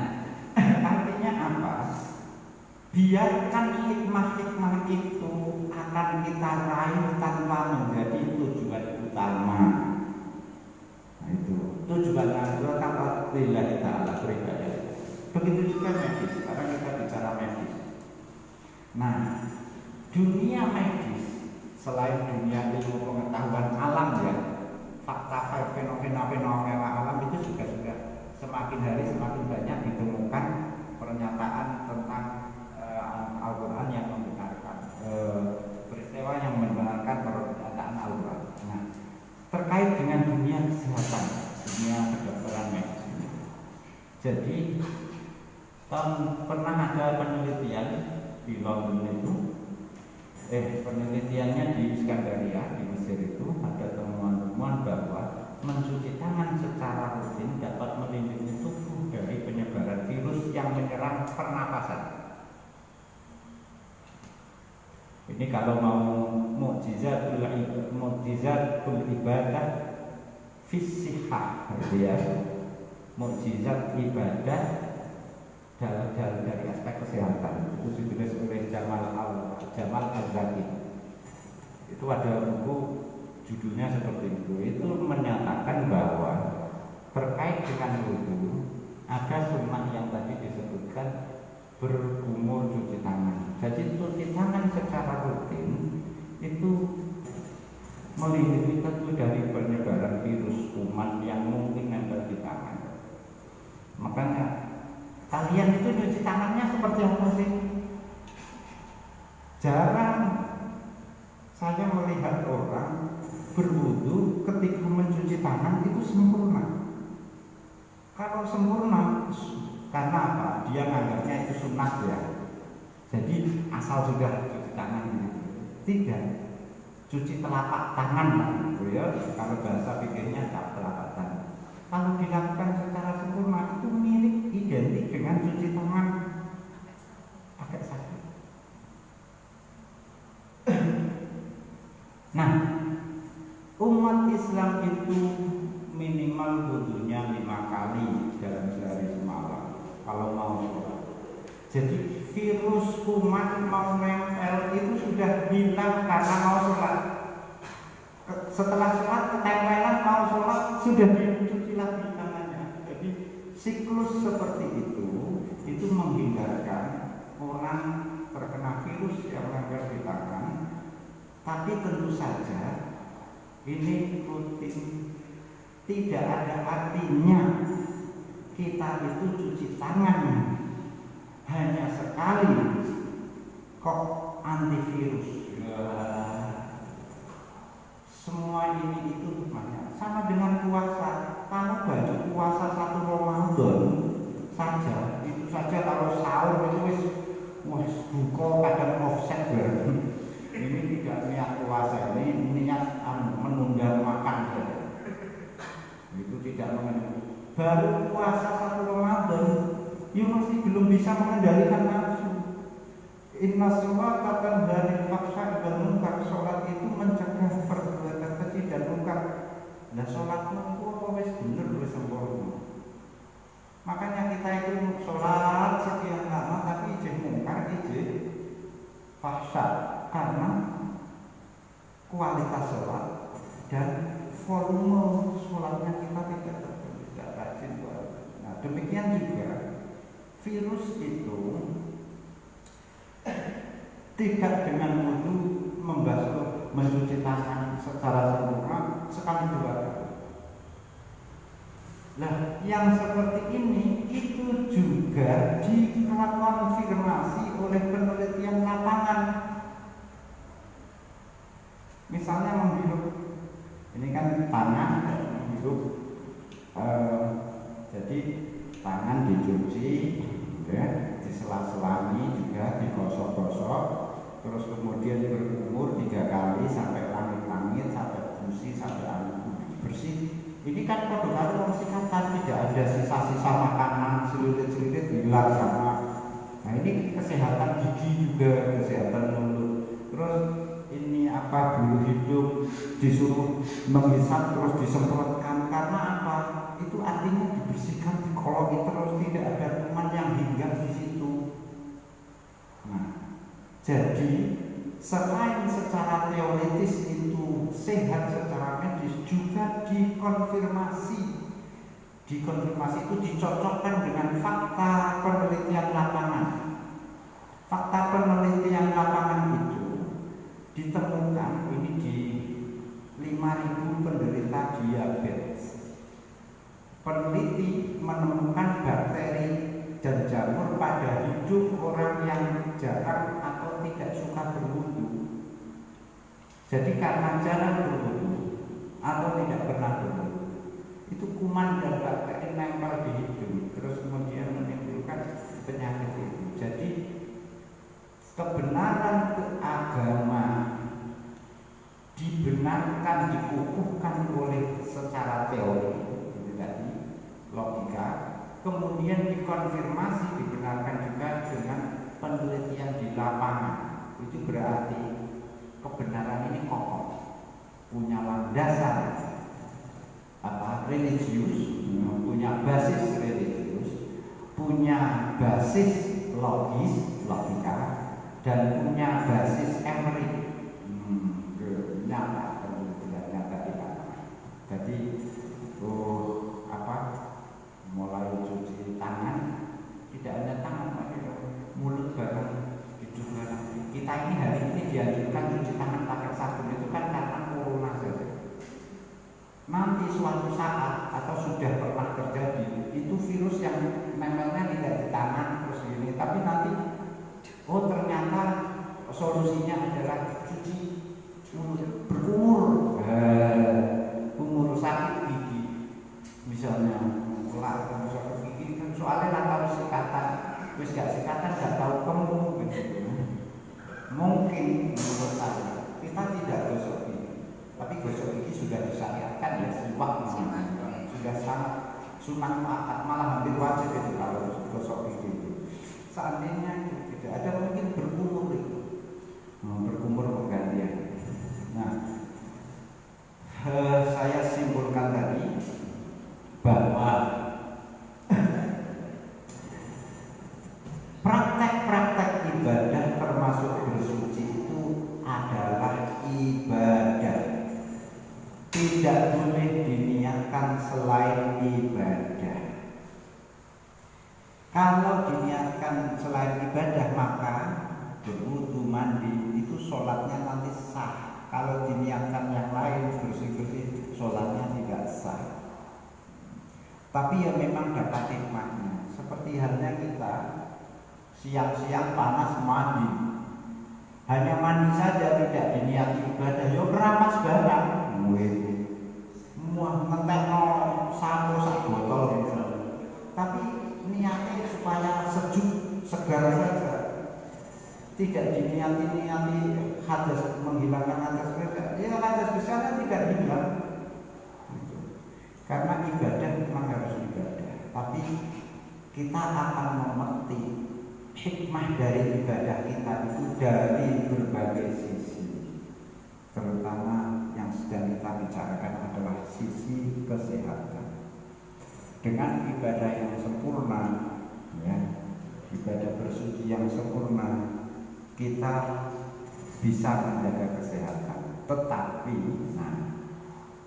artinya apa? Biarkan hikmah-hikmah itu akan kita raih tanpa menjadi tujuan utama. Nah, itu tujuan utama lillahi ta'ala beribadah. Begitu juga medis. Sekarang kita bicara medis. Nah, dunia medis selain dunia ilmu pengetahuan alam ya, fakta fenomena alam itu juga sudah semakin hari semakin banyak ditemukan pernyataan tentang Al-Quran yang membenarkan peristiwa yang membenarkan pernyataan Al-Quran. Nah, terkait dengan dunia kesehatan, dunia kedokteran medis. Jadi pernah ada penelitian di London itu, penelitiannya di Iskandaria di Mesir itu ada temuan-temuan bahwa mencuci tangan secara rutin dapat melindungi tubuh dari penyebaran virus yang menyerang pernapasan. Ini kalau mau mukjizatul ibadah fisihah, gitu ya. Mukjizat ibadah dari aspek kesehatan. Itu ditulis oleh Jamal Al-Zaki. Itu ada buku judulnya seperti itu. Itu menyatakan bahwa terkait dengan wudu ada sunnah yang tadi disebutkan bergumur cuci tangan. Jadi cuci tangan secara rutin itu melindungi tubuh dari penyebaran virus kuman yang mungkin nempel di tangan. Makanya kalian itu cuci tangannya seperti apa sih? Jarang saya melihat orang berwudu ketika mencuci tangan itu sempurna. Kalau sempurna, karena apa? Dia menganggapnya itu sunnah ya. Jadi asal sudah cuci tangan gitu. Tidak, cuci telapak tangan gitu ya. Kalau bahasa pikirnya telapak tangan. Kalau dilakukan secara sempurna itu mirip identik dengan cuci tangan pakai sabun. Nah, umat Islam itu minimal wudunya 5 kali dalam sehari semalam kalau mau sholat. Jadi virus kuman mau nempel itu sudah hilang karena mau sholat. Setelah sholat ketempelan mau sholat sudah dicuci lagi tangannya. Jadi siklus seperti itu menghindarkan orang terkena virus yang nempel di tangan. Tapi tentu saja ini rutin, tidak ada artinya kita itu cuci tangan hanya sekali kok antivirus. Semua ini itu banyak. Sama dengan puasa. Kalau baju puasa 1 Ramadan saja, itu saja kalau sahur itu wis buka kadang offset berarti. Ini tidak niat puasa, ini niat menunda makan saja. Itu tidak mengendalikan. Baru puasa 1 Ramadan, you masih belum bisa mengendalikan nafsu. Inna sholata tanha fahsya'i wal munkar. Sholat itu mencegah perbuatan keji dan munkar. Nah, sholatmu itu apa wis bener wis sempurna. Makanya kita itu sholat sekian lama tapi ijih munkar, ijih fahsya, karena kualitas sholat dan volume sholatnya kita tidak rajin. Nah, demikian juga virus itu tidak dengan wudu membasuh, mencuci tangan secara sempurna sekali 2 kali. Nah, yang seperti ini itu juga dikonfirmasi oleh penelitian lapangan. Misalnya menghirup, ini kan tangan menghirup, jadi tangan dicuci, ya, disela-selani juga, digosok-gosok, terus kemudian berkumur 3 kali sampai langit-langit, sampai busi, sampai alit bersih. Ini kan kode karo sikatan, tidak ada sisa-sisa makanan, selilit-selilit hilang sama. Nah ini kesehatan gigi juga, kesehatan mulut. Terus ini apa, bulu hidung disuruh menghisap terus disemprotkan, karena apa? Itu artinya dibersihkan, dikoloki terus, tidak ada kuman yang hinggap di situ. Nah, jadi selain secara teoritis itu sehat secara medis, juga dikonfirmasi itu dicocokkan dengan fakta penelitian lapangan. Fakta penelitian lapangan itu ditemukan ini di 5.000 penderita diabetes. Peneliti menemukan bakteri dan jamur pada hidung orang yang jarang atau tidak suka berwudu. Jadi karena jarang berwudu atau tidak pernah berwudu, itu kuman dan bakteri nempel di hidung, terus kemudian menimbulkan penyakit itu. Jadi kebenaran agama dibenarkan, dikukuhkan oleh secara teori, itu tadi logika, kemudian dikonfirmasi, dibenarkan juga dengan penelitian di lapangan. Itu berarti kebenaran ini kokoh, punya landasan apa, religius, punya basis religius, punya basis logis, logika, dan punya basis empirik, nyata, tidak nyata di lapangan. Jadi mulai cuci tangan, tidak hanya tangan, mulut bareng, hidung bareng. Kita ini hari ini dianjurkan cuci tangan pakai sabun, itu kan karena corona saja. Nanti suatu saat atau sudah pernah terjadi, itu virus yang nempelnya tidak di tangan terus ini, tapi nanti ternyata solusinya adalah cuci mulut, berkumur, kumur, sakit gigi misalnya. Gosok gigi kan soalnya nggak tahu sikatan, terus gak sikatan gak tahu kamu gitu. Mungkin menurut saya kita tidak gosok gigi, tapi gosok gigi sudah disyariatkan, ya, siwak namanya, sudah sangat sunah muakkad, malah hampir wajib itu kalau gosok gigi itu. Seandainya itu tidak ada, mungkin berkumur itu, berkumur penggantian. Nah, saya simpulkan tadi bahwa praktek-praktek ibadah termasuk bersuci itu adalah ibadah. Tidak boleh diniatkan selain ibadah. Kalau diniatkan selain ibadah, maka berwudu, mandi, itu sholatnya nanti sah. Kalau diniatkan yang lain, bersih-bersih, sholatnya tidak sah. Tapi ya memang dapat hikmahnya. Seperti halnya kita siang-siang panas mandi, hanya mandi saja tidak diniati ibadah, yo keramas barang, muah ngetekno sampo sak botol, tapi niatnya supaya sejuk, segar saja, tidak diniati hadas, menghilangkan hadas besar. Ya hadas besarnya tidak hilang, karena ibadah memang harus ibadah, tapi kita akan memetik hikmah dari ibadah kita itu dari berbagai sisi. Terutama yang sedang kita bicarakan adalah sisi kesehatan. Dengan ibadah yang sempurna, ya, ibadah bersuci yang sempurna, kita bisa menjaga kesehatan. Tetapi,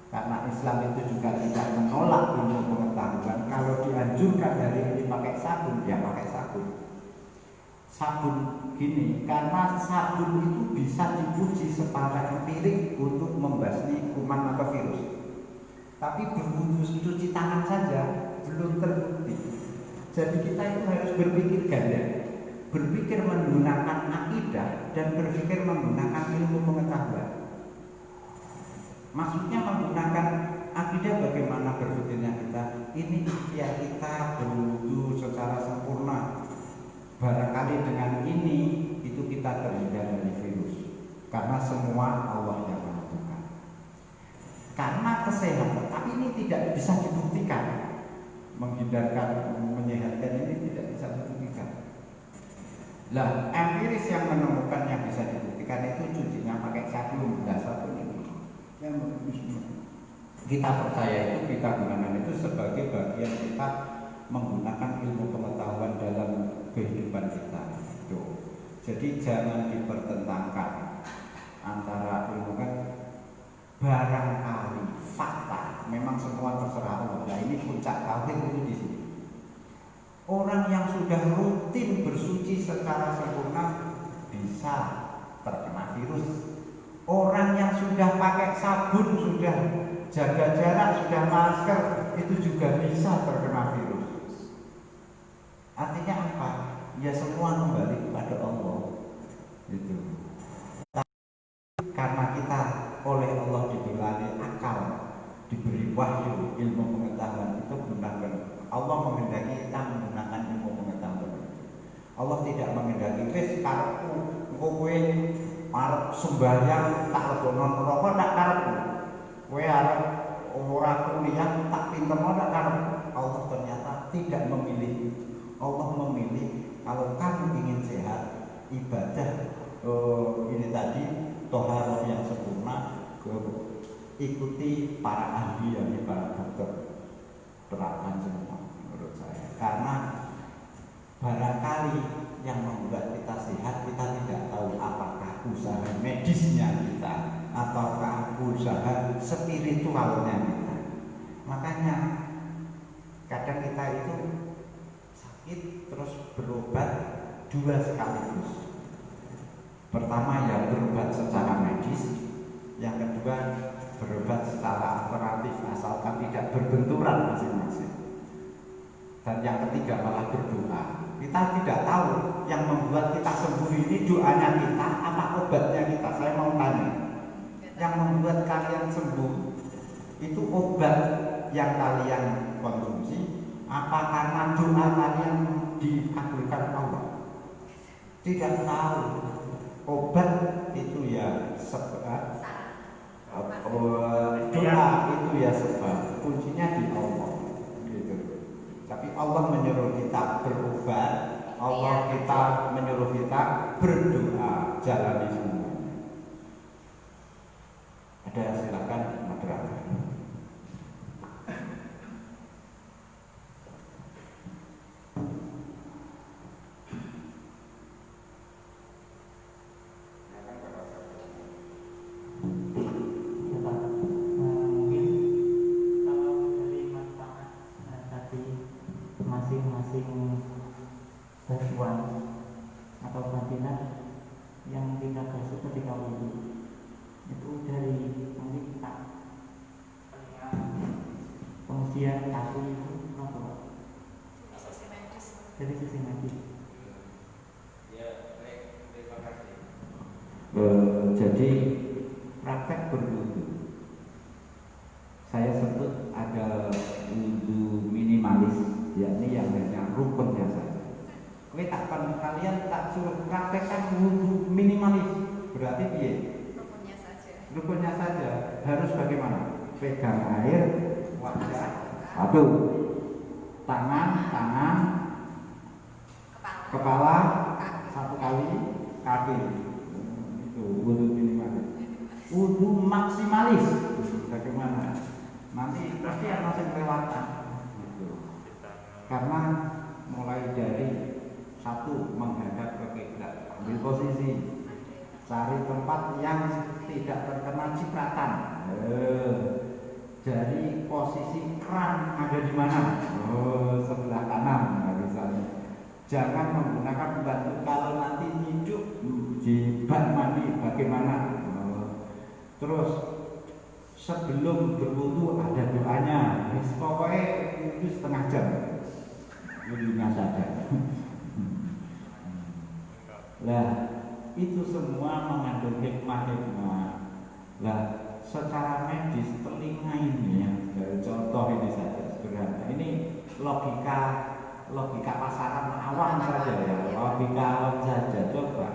karena Islam itu juga tidak menolak ilmu pengetahuan, kalau dianjurkan hari ini pakai sabun, ya pakai sabun. sabun gini, karena sabun itu bisa dipuji secara empirik untuk membasmi kuman atau virus. Tapi berwudu cuci tangan saja belum terbukti. Jadi kita itu harus berpikir ganda, berpikir menggunakan akidah dan berpikir menggunakan ilmu pengetahuan. Maksudnya menggunakan akidah bagaimana berpikirnya kita. Ini ikhtiar kita berwudu secara sempurna. Barangkali dengan ini itu kita terhindar dari virus. Karena semua Allah yang menentukan. Karena kesehatan, tapi ini tidak bisa dibuktikan. Menghindarkan, menyehatkan ini tidak bisa dibuktikan. Lah, empiris yang menemukan yang bisa dibuktikan itu cucinya pakai sabun. Nah, sabun ini yang kita percaya itu, kita gunakan itu sebagai bagian kita menggunakan ilmu pengetahuan dalam kehidupan kita. Jadi jangan dipertentangkan antara ilmu kan barangkali fakta memang semua terserah Allah. Nah, ini puncak tauhid itu di sini. Orang yang sudah rutin bersuci secara sempurna bisa terkena virus. Orang yang sudah pakai sabun, sudah jaga jarak, sudah masker, itu juga bisa terkena virus. Artinya apa? Ya semua kembali kepada Allah. Gitu. Karena kita oleh Allah diberi akal, diberi wahyu, ilmu pengetahuan itu gunakan. Allah menghendaki kita menggunakan ilmu pengetahuan. Allah tidak menghendaki wis karepku kowe arep sembahyang tak lebono neraka tak karepku. Kowe arep ora kuliah tak pinterno tak karepku. Allah ternyata tidak memilih. Allah memilih kalau kamu ingin sehat, ibadah ini tadi toharoh yang sempurna, ikuti para ahli, yakni para dokter, terapkan semua menurut saya. Karena barangkali yang membuat kita sehat kita tidak tahu apakah usaha medisnya kita ataukah usaha spiritualnya kita. Makanya kadang kita itu sakit terus berobat dua sekaligus. Pertama ya berobat secara medis, yang kedua berobat secara operatif asalkan tidak berbenturan masing-masing. Dan yang ketiga malah berdoa. Kita tidak tahu yang membuat kita sembuh ini doanya kita apa obatnya kita. Saya mau tanya, yang membuat kalian sembuh itu obat yang kalian konsumsi apa karena doa kalian dikabulkan Allah? Tidak tahu. Obat itu ya sebab, doa itu ya sebab, kuncinya di Allah. Gitu. Tapi Allah menyuruh kita berobat, Allah kita menyuruh kita berdoa, jalani semua. Ada silakan moderator. Masing-masing basuhan atau batinan yang kita basuh ketika wudhu itu dari nanti kita pengisian kaki itu apa? Dari sisi medis. Ya, baik, terima kasih. Jadi praktek berwudu saya sebut ada wudu minimalis, yakni yang hanya rukunnya saja. Kowe takkan kalian tak suruh praktekkan wudu minimalis, berarti piye? Rukunnya saja. Rukunnya saja harus bagaimana? Pegang air, wajah, satu, tangan, kepala, satu kali, kaki. Itu wudu minimalis. Wudu maksimalis, bagaimana? Nanti pasti ada yang kelewatan. Gitu. Karena mulai dari satu menghadap ke kiblat, ambil posisi, cari tempat yang tidak terkena cipratan. Jadi posisi keran ada di mana? Sebelah kanan, misalnya. Jangan menggunakan batu kalau nanti hidup di bak mandi bagaimana. Terus sebelum berwudu ada doanya. Pokoknya itu setengah jam. Wudunya saja. Lah itu semua mengandung hikmah-hikmah. Lah secara medis telinga ini yang contoh ini saja sederhana. Ini logika pasaran awam saja ya, logika awam saja. Coba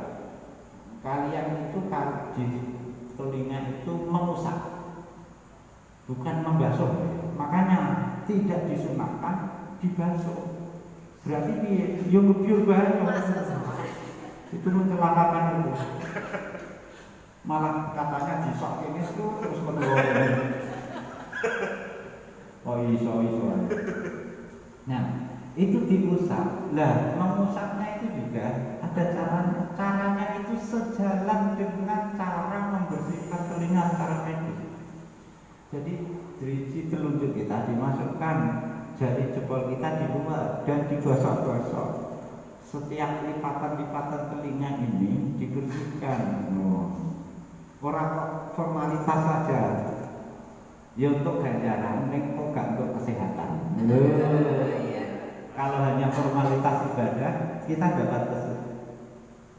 kalian itu kalau di telinga itu mengusap, bukan membasuh. Makanya tidak disunahkan dibasuh. Berarti dia ngebiur banyak. Itu mencelakakan itu. Malah katanya disok ini terus kedua. Oh iso. Nah, itu diusap. Lah, mengusapnya itu juga ada caranya. Caranya itu sejalan dengan cara membersihkan telinga secara medis. Jadi, driji telunjuk kita dimasukkan, jari jempol kita di luar dan digosok-gosok. Setiap lipatan-lipatan telinga ini dibersihkan. Orang formalitas saja. Ya untuk ganjaran, kok gak untuk kesehatan. Kalau hanya formalitas ibadah, kita dapat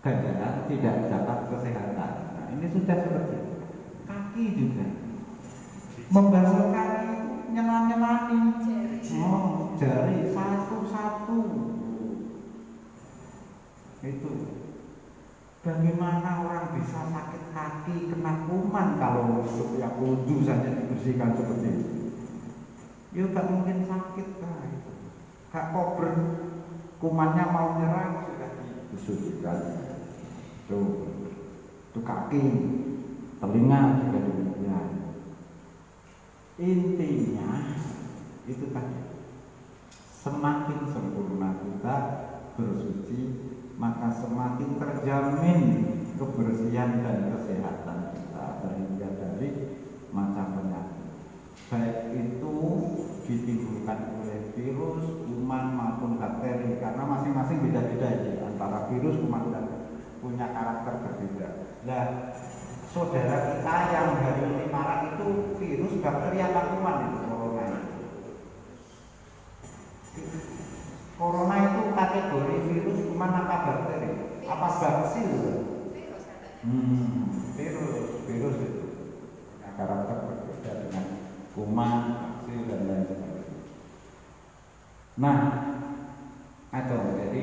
ganjaran, tidak dapat kesehatan. Nah, ini sudah seperti itu. Kaki juga. Membasuh kaki, nyelan-nyelani. Jari satu-satu. Itu. Bagaimana orang bisa sakit kaki kena kuman kalau ya wudu saja dibersihkan seperti itu? Ya tak mungkin sakit lah itu. Kak kober kumannya mau nyerang sudah dibersihkan. Tuh kaki, telinga juga demikian. Intinya itu tadi, semakin sempurna kita bersuci, maka semakin terjamin kebersihan dan kesehatan kita terhindar dari macam penyakit, baik itu ditimbulkan oleh virus, kuman maupun bakteri, karena masing-masing beda-beda ya, antara virus, kuman dan punya karakter berbeda. Nah, saudara kita yang hari ini marak itu virus, bakteri apa kuman itu? Corona itu kategori virus, kuman apa bakteri? Apa baksil? Virus itu. Nah, karakter berbeda dengan kuman, baksil dan lain sebagainya. Nah, jadi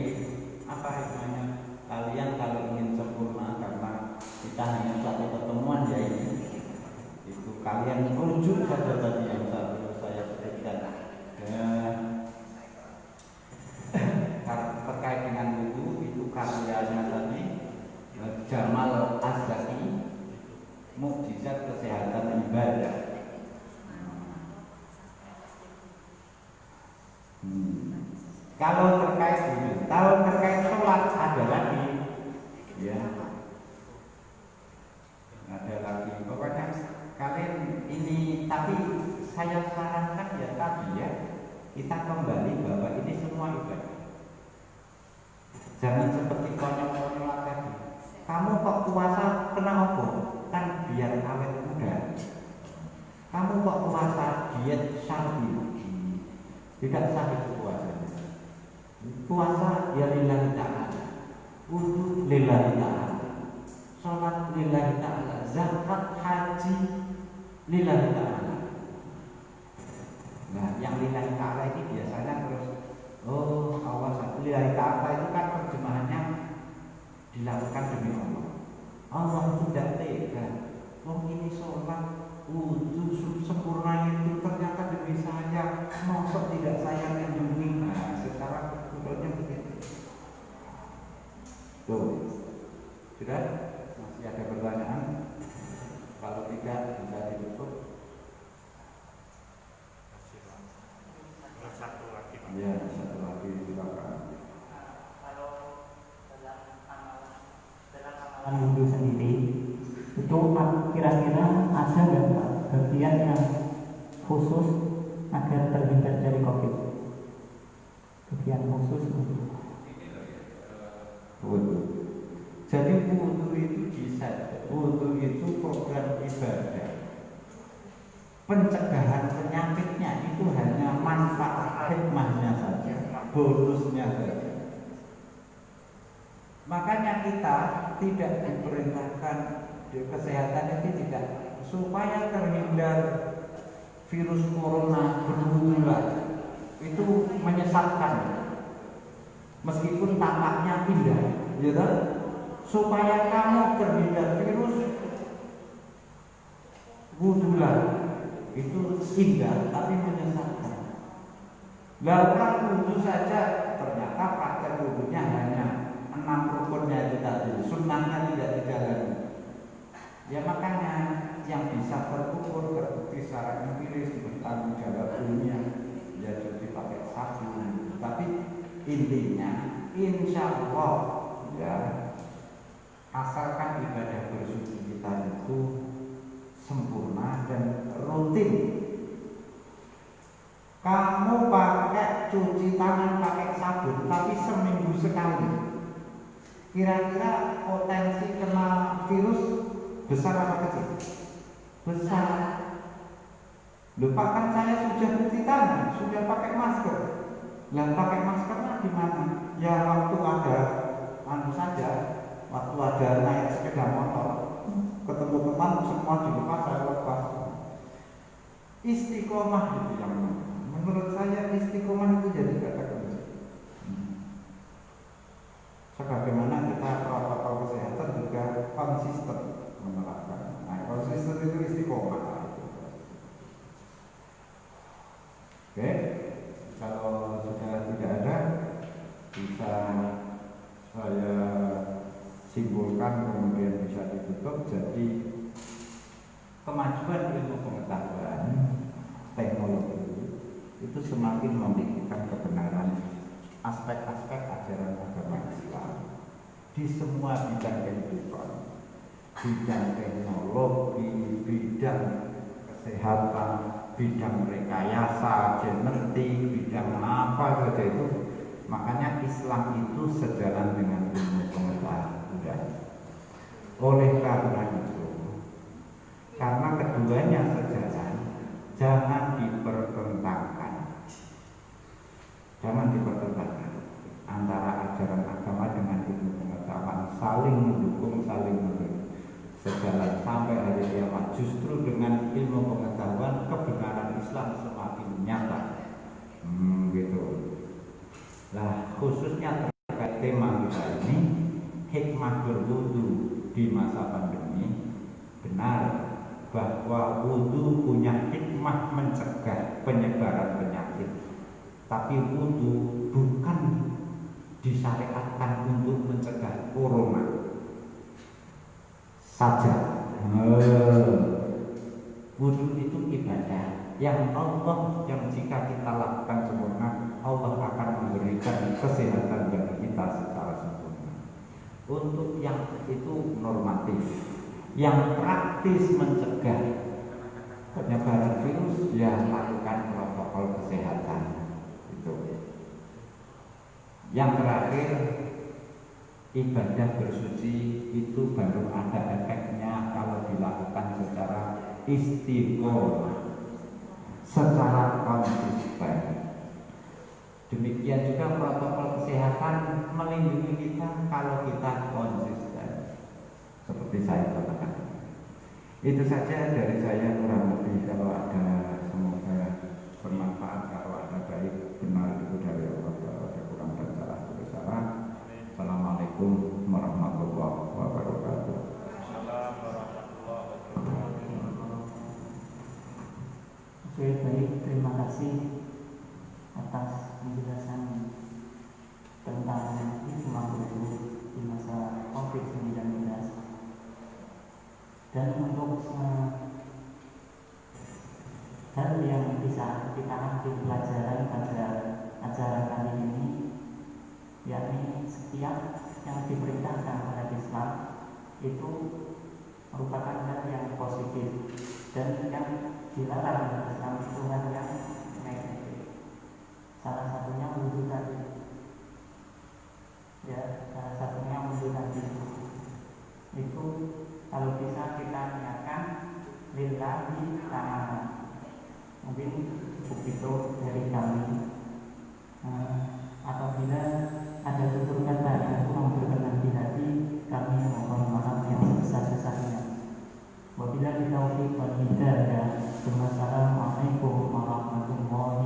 apa hikmahnya kalian kalau ingin sempurna, karena kita hanya satu pertemuan ya ini. Itu kalian rujuk saja tadi yang saya sebutkan. Terkait dengan wudu itu karyanya tadi Jamal Az-Zaki, Mukjizat Kesehatan Ibadah. Kalau terkait wudu, terkait sholat ada lagi, ya, ada lagi. Pokoknya kalian ini, tapi saya sarankan ya tadi ya, kita kembali bahwa ini semua ibadah. Jangan seperti konyol-konyol tadi. Kamu kok puasa kena apa? Kan biar awet muda. Kamu kok puasa diet syar'i? Tidak sah itu puasanya. Puasa ya lillahi ta'ala, wudu lillahi ta'ala, sholat lillahi ta'ala, zakat, haji lillahi ta'ala. Nah, yang lillahi ta'ala ini biasanya terus awas, lillahi ta'ala itu kan terjemahannya dilakukan demi Allah. Allah tidak tega. Ini sholat, wudu sempurna itu ternyata demi saya. Maksud tidak saya lindungi. Nah, secara betulnya begitu. Tuh, sudah? Masih ada pertanyaan? Kalau tidak, bisa ditutup. Ya, satu lagi silakan. Kalau dalam amalan wudu sendiri itu kira-kira ada nggak bagian yang khusus agar terhindar dari COVID? Bagian khusus Wudhu. Jadi wudhu itu bisa, wudhu itu program ibadah. Pencegahan penyakitnya itu hanya manfaat hikmahnya saja, bonusnya saja. Makanya kita tidak diperintahkan di kesehatan itu tidak, supaya terhindar virus corona bermula itu menyesatkan, meskipun tampaknya indah, ya kan? Supaya kamu terhindar virus, wudhulah, itu indah tapi menyesatkan. Lah orang wudhu saja ternyata praktek wudhunya hanya 6 rukunnya itu tadi, sunnahnya tidak dijalani. Ya makanya yang bisa terukur terbukti secara empiris bertanggung jawab dunia ya jadi pakai sabun. Tapi intinya insya Allah ya, asalkan ibadah bersuci kita itu sempurna dan rutin. Kamu pakai cuci tangan pakai sabun tapi seminggu sekali, kira-kira potensi kena virus besar apa kecil? Besar. Lupa kan saya sudah cuci tangan, sudah pakai masker. Lah pakai maskernya di mana? Ya waktu ada saja, waktu ada naik sepeda motor, ketemu teman semua dilepas, saya lepas. Istiqomah itu yang menurut saya istiqomah itu jadi kata kunci. Sebagaimana kita protokol kesehatan juga konsisten menerapkan. Nah, konsisten itu istiqomah. Oke, kalau sudah tidak ada, bisa saya simpulkan kemudian bisa ditutup. Jadi kemajuan ilmu pengetahuan teknologi itu semakin memiliki kebenaran aspek-aspek ajaran agama Islam di semua bidang kehidupan, bidang teknologi, bidang kesehatan, bidang rekayasa, genetik, bidang apa saja itu. Makanya Islam itu sejalan dengan ilmu pengetahuan. Oleh karena itu, karena keduanya sejalan, jangan dipertentangkan. Jangan dipertentangkan antara ajaran agama dengan ilmu pengetahuan, saling mendukung, saling mendukung, sejalan sampai hari kiamat. Justru dengan ilmu pengetahuan kebenaran Islam semakin nyata. Gitu. Nah, khususnya terkait tema kita ini, hikmah berwudu di masa pandemi, benar bahwa wudu punya hikmah mencegah penyebaran penyakit. Tapi wudu bukan disyariatkan untuk mencegah corona saja. Wudu itu ibadah yang Allah, yang jika kita lakukan sempurna, Allah akan memberikan kesehatan bagi kita secara sempurna. Untuk yang itu normatif, yang praktis mencegah penyebaran virus, ya lakukan protokol kesehatan. Itu. Yang terakhir, ibadah bersuci itu baru ada efeknya kalau dilakukan secara istiqomah, secara konsisten. Demikian juga protokol kesehatan melindungi kita kalau kita konsisten. Seperti saya katakan. Itu saja dari saya, kurang lebih. Kalau ada, semoga bermanfaat. Kalau ada baik benar itu dari Allah. Kalau ada kurang dan salah itu salah. Assalamualaikum warahmatullahi wabarakatuh. Oke, baik, terima kasih atas penjelasan tentang hikmah wudu di masa COVID-19. Dan untuk hal yang bisa kita ambil pelajaran pada acara kali ini, yakni setiap yang diperintahkan oleh Islam itu merupakan hal yang positif, dan yang dilarang oleh Islam itu hal yang negatif. Salah satunya wudu tadi, ya, salah satunya Kalau bisa kita niatkan lillahi ta'ala. Mungkin cukup itu dari kami. Apabila ada tutur kata yang kurang berkenan di hati, kami mohon maaf yang sebesar-besarnya. Wabillahi taufiq wal hidayah. Wassalamualaikum warahmatullahi